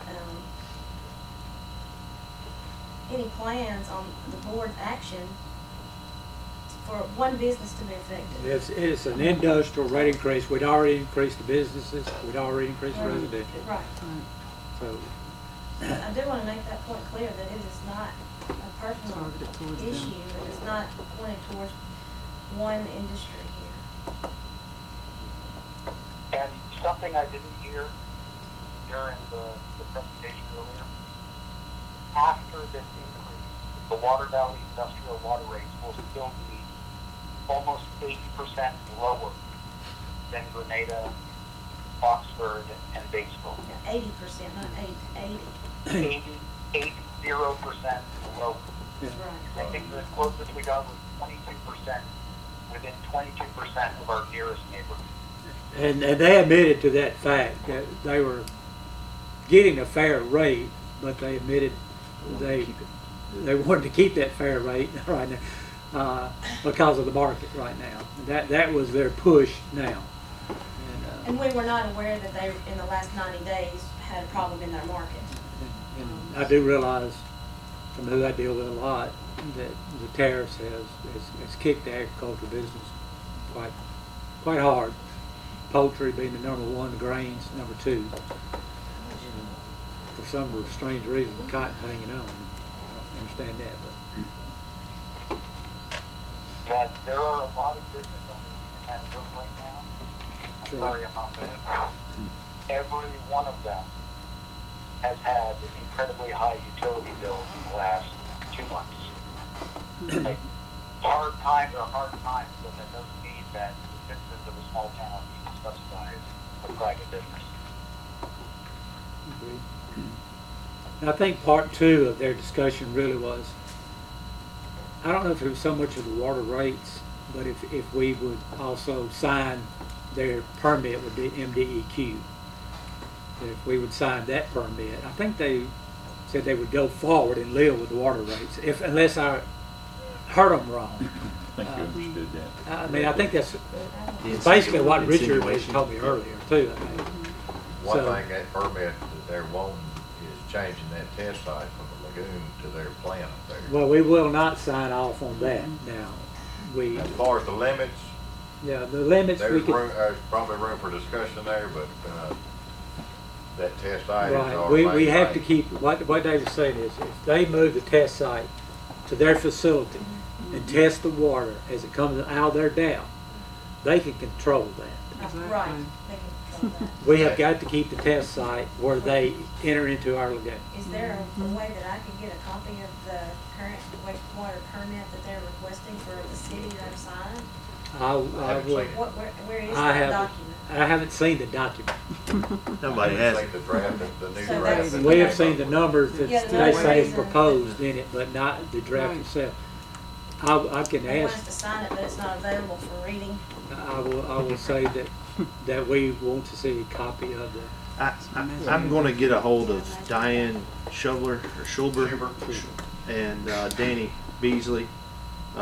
any plans on the board's action for one business to be affected. It's an industrial rate increase. We'd already increased the businesses, we'd already increased the residential. Right. So, I do want to make that point clear, that it is not a personal issue. It is not pointed towards one industry here. And something I didn't hear during the presentation earlier, after this increase, the Water Valley industrial water rates will still be almost 80% lower than Grenada Oxford, and Batesville. 80%, not 80. 80% local. Right. I think the closest we got was 22%, within 22% of our nearest neighborhood. And they admitted to that fact, that they were getting a fair rate, but they admitted they wanted to keep that fair rate right now because of the market right now. That was their push now. And we were not aware that they, in the last 90 days, had a problem in their market. And I do realize, from who I deal with a lot, that the tariffs has kicked the agricultural business quite hard. Poultry being the number one, grains number two. For some strange reason, the cotton's hanging on. I don't understand that, but Yeah, there are a lot of business owners in that room right now. I'm Sure. sorry about that. Every one of them has had incredibly high utility bills in the last 2 months. Like, hard times are hard times, but that doesn't mean that the citizens of a small town need to subsidize a private business. And I think part two of their discussion really was, I don't know if it was so much of the water rates, but if we would also sign their permit with the MDEQ, that if we would sign that permit, I think they said they would go forward and live with the water rates, unless I heard them wrong. I think you understood that. I mean, I think that's basically what Richard had told me earlier too. I mean. One So- thing that permit that they're wanting is changing that test site from the lagoon to their plant up there. Well, we will not sign off on that now. As far as the limits, Yeah, the limits we there's could. there's probably room for discussion there, but, that test site is Right, our we main have to thing. keep, what David said is, if they move the test site to their facility and test the water as it comes out of their dam, they can control that. Right. They can control that. We have got to keep the test site where they enter into our lagoon. Is there a way that I can get a copy of the current wastewater permit that they're requesting for the city to sign? I would, Where is I that have, document? I haven't seen the document. Nobody has seen the draft, the new So draft. that's- We have seen the numbers that Yeah, the they say is numbers. proposed in it, but not the draft itself. I can They want us ask, to sign it, but it's not available for reading. I will say that we want to see a copy of the, I'm gonna get a hold of Diane Schubler, or Schulber, and Danny Beasley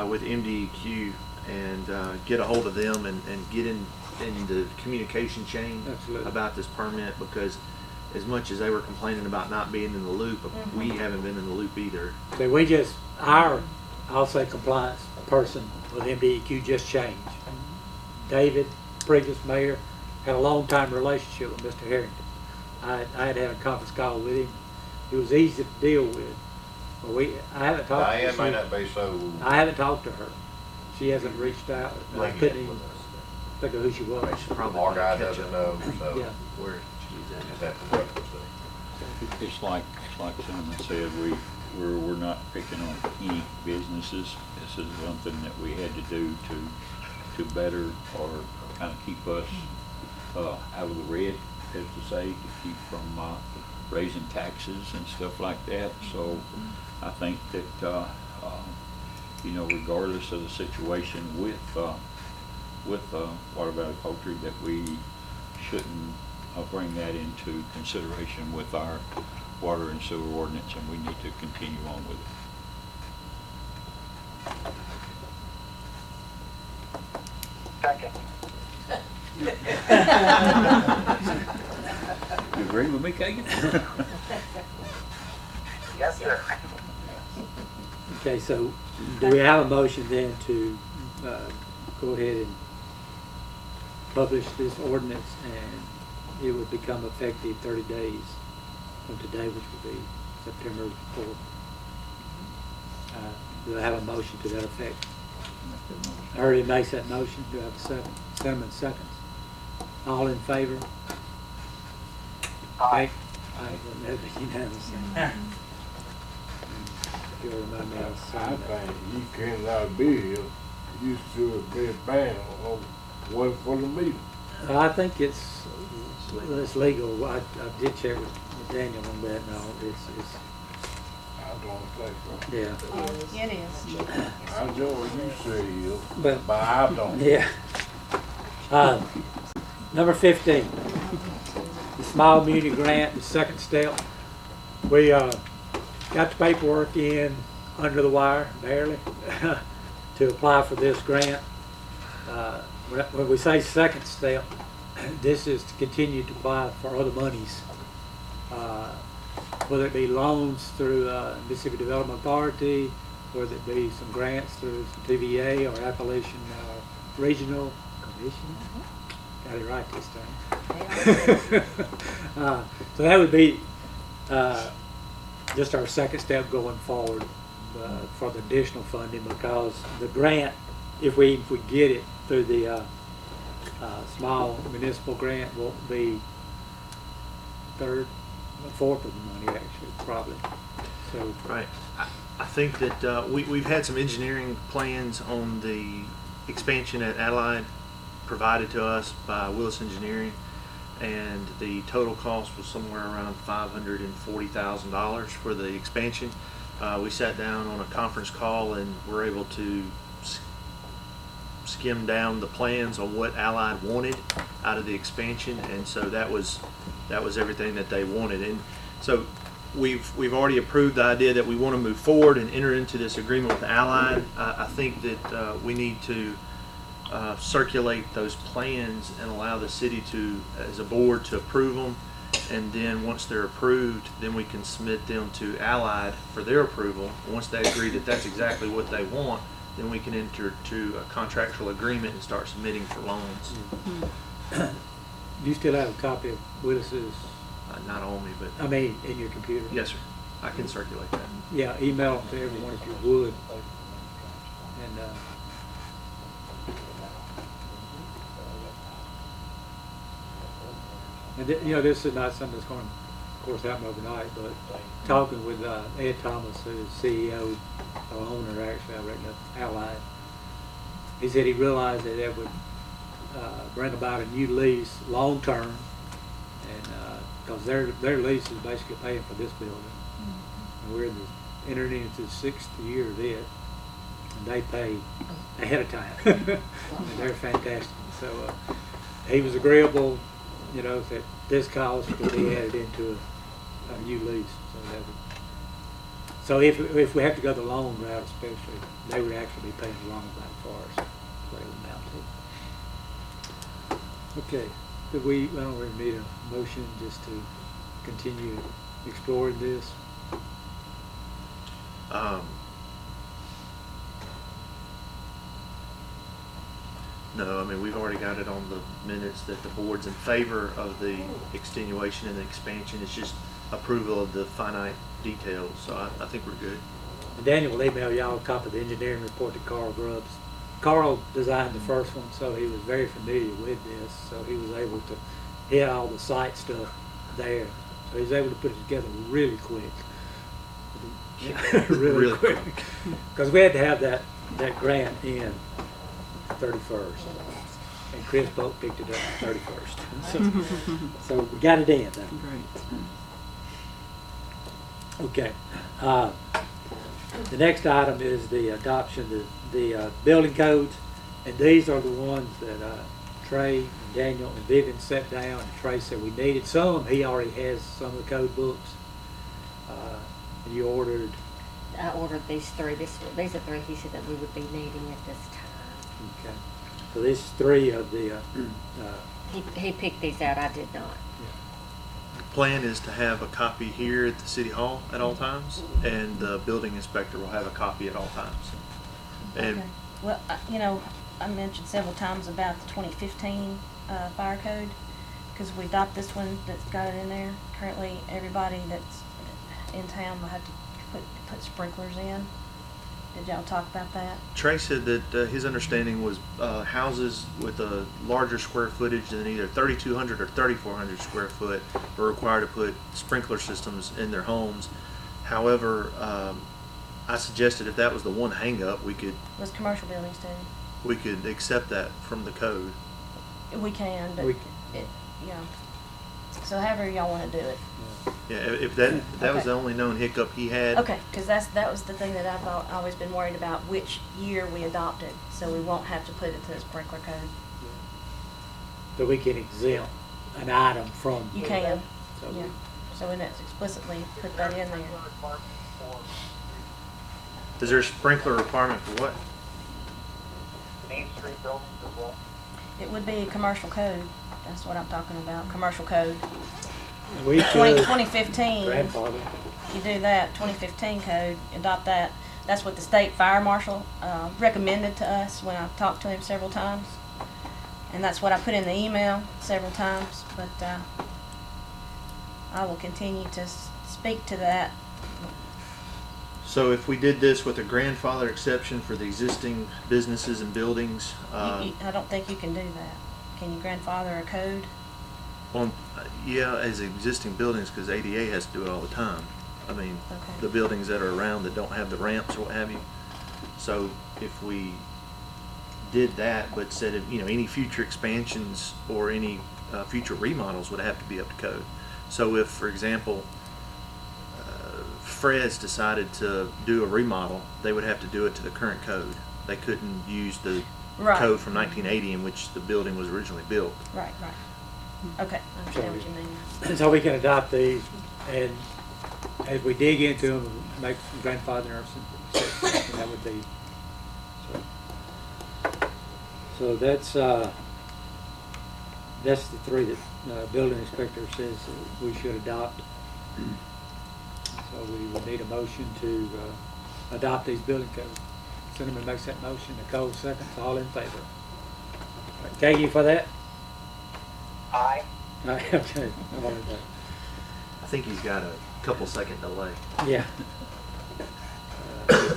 with MDEQ, and get a hold of them and get in the communication chain Absolutely. about this permit, because as much as they were complaining about not being in the loop, we haven't been in the loop either. so I'll say compliance person with MDEQ just changed. David, previous mayor, had a long time relationship with Mr. Harrington. I had a conference call with him. It was easy to deal with. But I haven't talked to Diane her. may not be so I haven't talked to her. She hasn't reached out. I couldn't lenient even with us. think of who she was. Probably Our guy catch doesn't up know, so Yeah. where she's at. just have to wait and see. It's like Cinnamon said, we're not picking on any businesses. This is something that we had to do to better or kind of keep us out of the red, as to say, to keep from raising taxes and stuff like that. So I think that regardless of the situation with Water Valley Poultry, that we shouldn't bring that into consideration with our water and sewer ordinance, and we need to continue on with it. Second. You agree with me, Kagan? Yes, sir. Okay, so do we have a motion then to go ahead and publish this ordinance, and it would become effective 30 days from today, which would be September 4th? Do I have a motion to that effect? I already makes that motion. Do I have a second? Cinnamon seconds. All in favor? Aye. Aye, well, that'd be unanimous. If you'll remind me, I'll I sign that. think you cannot be here. You should be banned on one for the meeting. I think it's legal. I did check with Daniel on that. No, it's yeah. It is. I enjoy what you say, But but I don't. yeah. Number 15, the small community grant, the second step. We got the paperwork in under the wire, barely, to apply for this grant. When we say second step, this is to continue to apply for other monies, whether it be loans through Mississippi Development Authority, whether it be some grants through some TVA or Appalachian Regional Commission. Got it right this time. So that would be just our second step going forward for the additional funding, because the grant, if we get it through the small municipal grant, will be fourth of the money actually, probably. So Right. I think that we've had some engineering plans on the expansion at Allied provided to us by Willis Engineering, and the total cost was somewhere around $540,000 for the expansion. We sat down on a conference call and were able to skim down the plans on what Allied wanted out of the expansion, and so that was everything that they wanted. And so we've already approved the idea that we want to move forward and enter into this agreement with Allied. I think that we need to circulate those plans and allow the city to, as a board, to approve them, and then once they're approved, then we can submit them to Allied for their approval. And once they agree that that's exactly what they want, then we can enter to a contractual agreement and start submitting for loans. do you still have a copy of Willis's, Not on me, but I mean, in your computer? yes, sir. I can circulate that. Yeah, email them to everyone if you would. And you know, this is not something that's going to, of course, happen overnight, but talking with Ed Thomas, who's CEO or owner, actually, I reckon, of Allied, he said he realized that it would bring about a new lease long term, and because their lease is basically paying for this building. And we're entering into the 6th year of it, and they pay ahead of time. And they're fantastic. So he was agreeable, you know, that this cost could be added into a new lease. So if we have to go the loan route, especially, they would actually be paying the loan back for us. What it would amount to. Okay. Do we, I don't really need a motion just to continue exploring this. No, I mean, we've already got it on the minutes that the board's in favor of the extenuation and the expansion. It's just approval of the finite details, so I think we're good. And Daniel will email y'all a copy of the engineering report to Carl Grubbs. Carl designed the first one, so he was very familiar with this, so he was able to hit all the site stuff there. So he was able to put it together really quick. really quick. Because we had to have that grant in 31st. And Chris Boat picked it up 31st. So we got it in now. Okay. The next item is the adoption of the building codes, and these are the ones that Trey and Daniel and Vivian sat down, and Trey said we needed some. He already has some of the code books. And you ordered. I ordered these three. These are three he said that we would be needing at this time. Okay. So this is 3 of the. He picked these out. I did not. The plan is to have a copy here at the city hall at all times, and the building inspector will have a copy at all times. And Okay. Well, you know, I mentioned several times about the 2015 fire code, because we adopt this one that's got it in there. Currently, everybody that's in town will have to put sprinklers in. Did y'all talk about that? Trey said that his understanding was houses with a larger square footage than either 3,200 or 3,400 square foot were required to put sprinkler systems in their homes. However, I suggested if that was the one hang-up, we could Was commercial buildings too? accept that from the code. We can, but We can. it, you know, so however y'all wanna do it. Yeah, if that was Okay. the only known hiccup he had. Okay, cause that was the thing that I've always been worried about, which year we adopted, so we won't have to put it to the sprinkler code. That we can exempt an item from. You can, So yeah, so we let's explicitly put that in there. Is there a sprinkler requirement for what? Main Street buildings as well. It would be commercial code, that's what I'm talking about, commercial code. We 2015, grandfather. you do that, 2015 code, adopt that. That's what the state fire marshal recommended to us when I talked to him several times. And that's what I put in the email several times, but I will continue to speak to that. So if we did this with a grandfather exception for the existing businesses and buildings, I don't think you can do that. Can you grandfather a code? yeah, as existing buildings, because ADA has to do it all the time. I mean, Okay. the buildings that are around that don't have the ramps or what have you. So if we did that, but said, any future expansions or any future remodels would have to be up to code. So if, for example, Fred's decided to do a remodel, they would have to do it to the current code. They couldn't use the Right. code from 1980 in which the building was originally built. Right, right. Okay, I understand what you mean. So we can adopt these, and as we dig into them, make some grandfather or some, that would be. So that's the three that building inspector says we should adopt. So we would need a motion to adopt these building codes. Cinnamon makes that motion, Nicole seconds, all in favor. All right, thank you for that. Aye. All right, okay, all in favor. I think he's got a couple second delay. Yeah.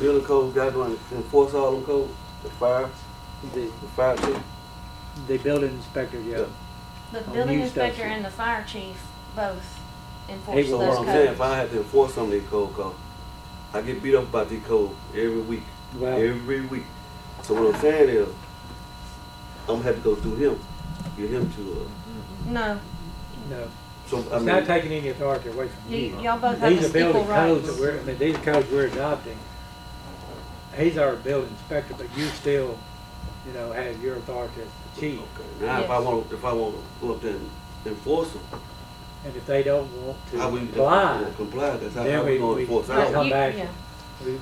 Building code got to enforce all them codes, the fire chief. The building inspector, yeah. The On building new stuff, inspector yeah. and the fire chief both enforce Hey, So those what I'm saying, codes. if I had to enforce some of these codes, cause I get beat up about these codes every week, Well, every week. So what I'm saying is, I'm gonna have to go through him, get him to, No, no. so I It's mean. not taking any authority away from you. y'all both have These are the equal building codes rights. that these are codes we're adopting. He's our building inspector, but you still, have your authority as the chief. Okay, now if I want to go up there and enforce them, And if they don't want to how we comply, comply, that's how then we gonna enforce we ours. come You- back. yeah.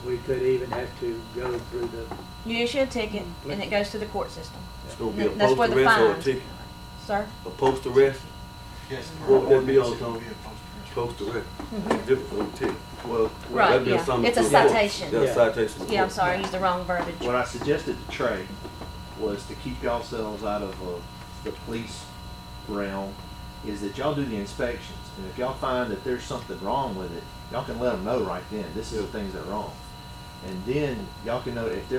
We could even have to go through the, You issue a ticket and it goes to the court system. It's gonna be a That's where post the arrest or a fines. ticket, Sir? a post arrest, Yes. what would that be on, Tom? Post arrest, different from a ticket. Well, Right, That'd be yeah. something It's a to enforce. citation. Yeah, Yeah. citation. Yeah, I'm sorry, I used the wrong verbiage. what I suggested to Trey was to keep yourselves out of the police realm, is that y'all do the inspections. And if y'all find that there's something wrong with it, y'all can let them know right then, this is the things that are wrong. And then y'all can know if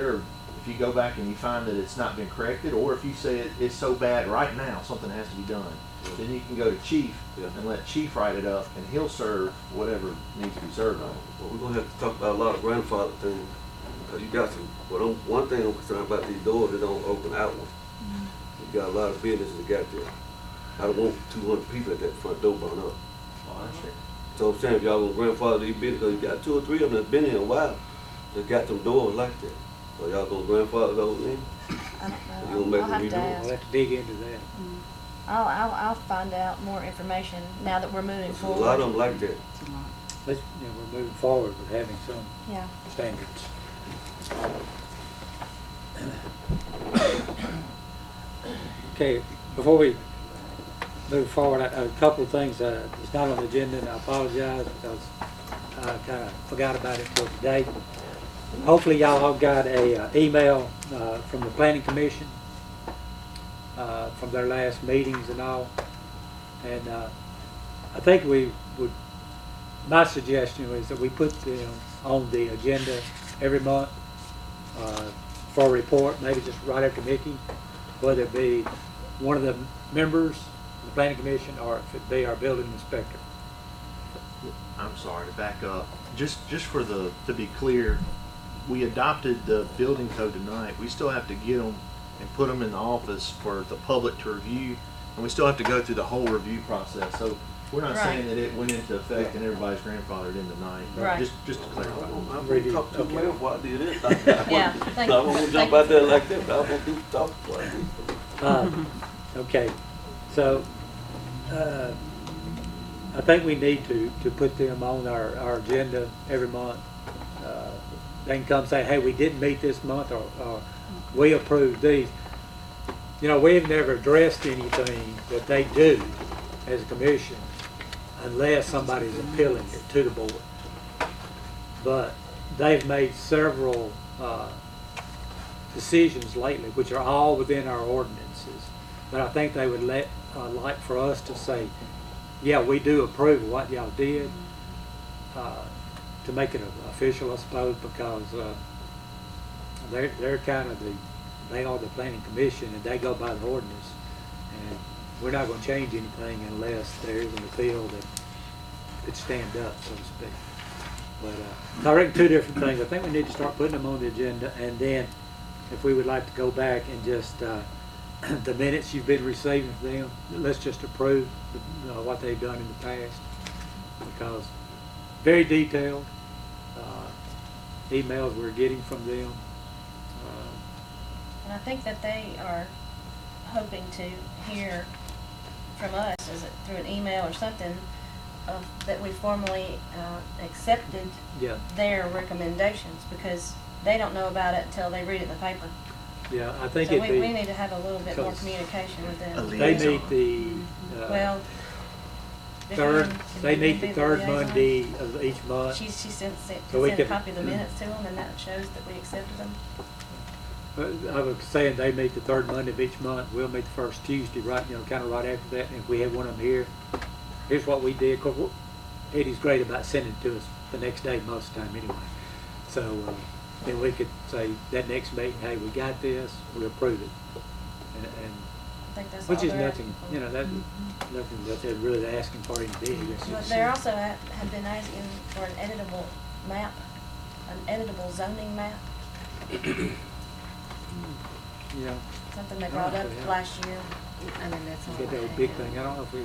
you go back and you find that it's not been corrected, or if you say it's so bad right now, something has to be done, then you can go to chief and let chief write it up, and he'll serve whatever needs to be served on it. Well, we're gonna have to talk about a lot of grandfather things, because you got some, one thing I'm concerned about, these doors that don't open outward. You got a lot of businesses that got there. I don't want 200 people at that front door burn up. So I'm saying, if y'all gonna grandfather these businesses, you got 2 or 3 of them that's been here a while, that got them doors like that. So y'all gonna grandfather those in? I don't You know. gonna make I'll them have redo to it? we'll ask. have to dig into that. I'll find out more information now that we're moving There's a forward. lot of them like that. We're moving forward with having some Yeah. standards. Okay, before we move forward, a couple of things, it's not on the agenda, and I apologize because I kind of forgot about it till today. Hopefully y'all all got a email from the planning commission from their last meetings and all. And I think my suggestion was that we put them on the agenda every month for a report, maybe just right after Mickey, whether it be one of the members of the planning commission or if it be our building inspector. I'm sorry, to back up, just for to be clear, we adopted the building code tonight. We still have to get them and put them in the office for the public to review, and we still have to go through the whole review process. So we're not Right. saying that it went into effect and everybody's grandfathered in tonight. But Right. Just to clarify. I'm gonna talk to the mayor before I do this. Yeah, thank I you. won't Thank jump you. out there like that, but I won't do talk before I do. Okay, so, I think we need to put them on our agenda every month. They can come say, hey, we didn't meet this month, or we approved these. You know, we've never addressed anything that they do as a commission unless somebody's appealing it to the board. But they've made several decisions lately, which are all within our ordinances. But I think they would like for us to say, yeah, we do approve of what y'all did, to make it official, I suppose, because they're kind of they are the planning commission, and they go by the ordinance. And we're not going to change anything unless there is an appeal that could stand up, so to speak. But I reckon two different things. I think we need to start putting them on the agenda, and then if we would like to go back and just the minutes you've been receiving from them, let's just approve what they've done in the past, because very detailed emails we're getting from them. And I think that they are hoping to hear from us, is it through an email or something, that we formally accepted Yeah. their recommendations, because they don't know about it until they read it in the paper. Yeah, I think So it'd we be, need to have a little bit more because communication with them. they meet the, Well. third, Vivian, they meet the be third liaison. Monday of each month. She sent So we a could- copy of the minutes to them, and that shows that we accepted them. I was saying they meet the third Monday of each month. We'll meet the first Tuesday, right, kind of right after that. And if we have one of them here, here's what we did. 'Cause Eddie's great about sending it to us the next day most of the time anyway. So then we could say that next meeting, hey, we got this, we approve it. And I think that's which all is they're nothing, asking for. nothing that they're really asking for any big. It's But just- they're also have been asking for an editable map, an editable zoning map, Yeah. something they I brought don't up know if we have. last year. I mean, that's all. Get I that big have. thing. I don't know if we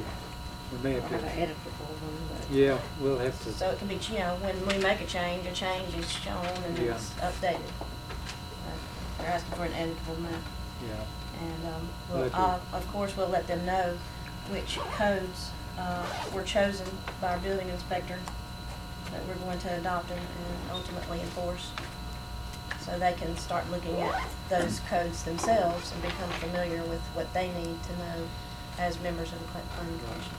may have Have an to. editable one, but. Yeah, we'll have to. So it can be, when we make a change is shown and Yeah. it's updated. They're asking for an editable map. Yeah. And Well, of course, we'll let them know which codes were chosen by our building inspector that we're going to adopt and ultimately enforce. So they can start looking at those codes themselves and become familiar with what they need to know as members of the planning commission.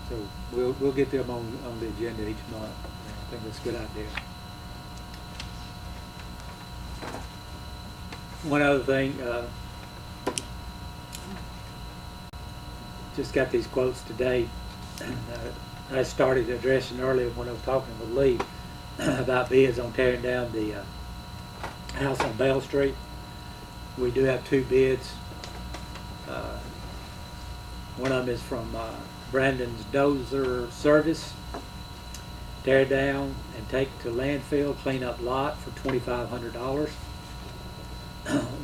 So we'll get them on the agenda each month. I think that's a good idea. One other thing, just got these quotes today. I started addressing earlier when I was talking with Lee about bids on tearing down the house on Bell Street. We do have two bids. One of them is from Brandon's Dozer Service. Tear down and take to landfill, clean up lot for $2,500.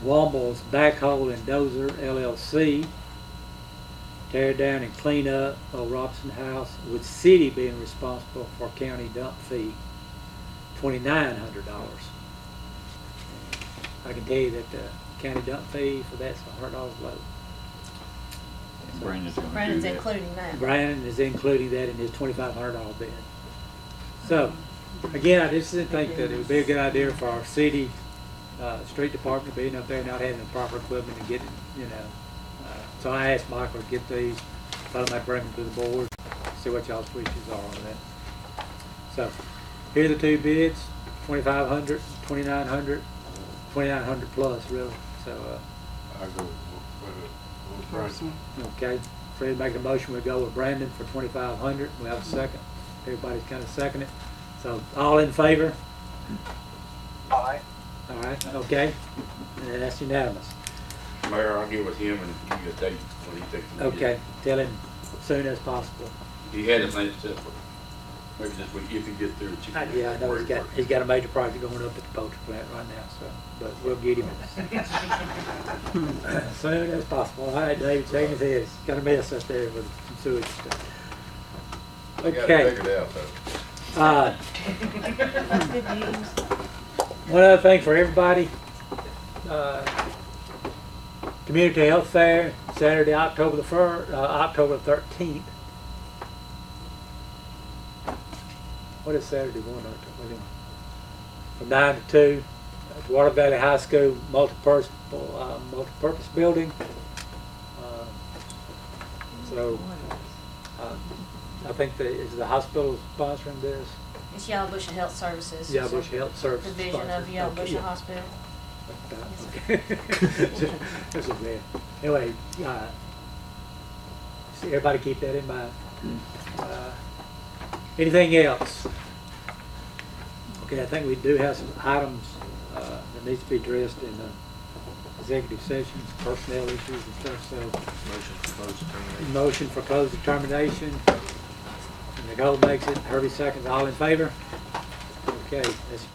Womble's Backhoe and Dozer LLC. Tear down and clean up Old Robson House, with city being responsible for county dump fee, $2,900. I can tell you that the county dump fee for that's $100 low. Brandon's gonna do Brandon's that. including that. Brandon is including that in his $2,500 bid. So, again, I just didn't think that it would be a good idea for our city, street department being up there, not having the proper equipment and getting, so I asked Michael to get these, thought I might bring them to the board, see what y'all's wishes are on that. So, here are the two bids, $2,500, $2,900, $2,900 plus, really. So, I go with Brandon. okay, so you make a motion, we go with Brandon for $2,500. We have a second. Everybody's kind of seconding it. So, all in favor? Aye. All right, okay. And that's unanimous. Mayor, I'll get with him and give you a date when he takes the bid. Okay, tell him as soon as possible. He had it made it up. maybe this week, if you get through it. you can- Yeah, I know he's got a major project going up at the poultry plant right now, so, but we'll get him as soon as possible. All right, David, shaking his head. He's got a mess up there with some sewage stuff. I got it Okay. figured out though. One other thing for everybody, Community Health Fair, Saturday, October the October 13th. What is Saturday, 1 October? From 9 to 2, at Water Valley High School, multipurpose building. So, I think is the hospital sponsoring this? It's Yalobusha Health Services. Yalobusha Health Services. Division of sponsoring. Yalobusha Okay, yeah. Hospital. Okay. This is bad. Anyway, see, everybody keep that in mind. Anything else? Okay, I think we do have some items that needs to be addressed in executive sessions, personnel issues and stuff, so. Motion for closed determination. Nicole makes it, Herbie seconds, all in favor? Okay, that's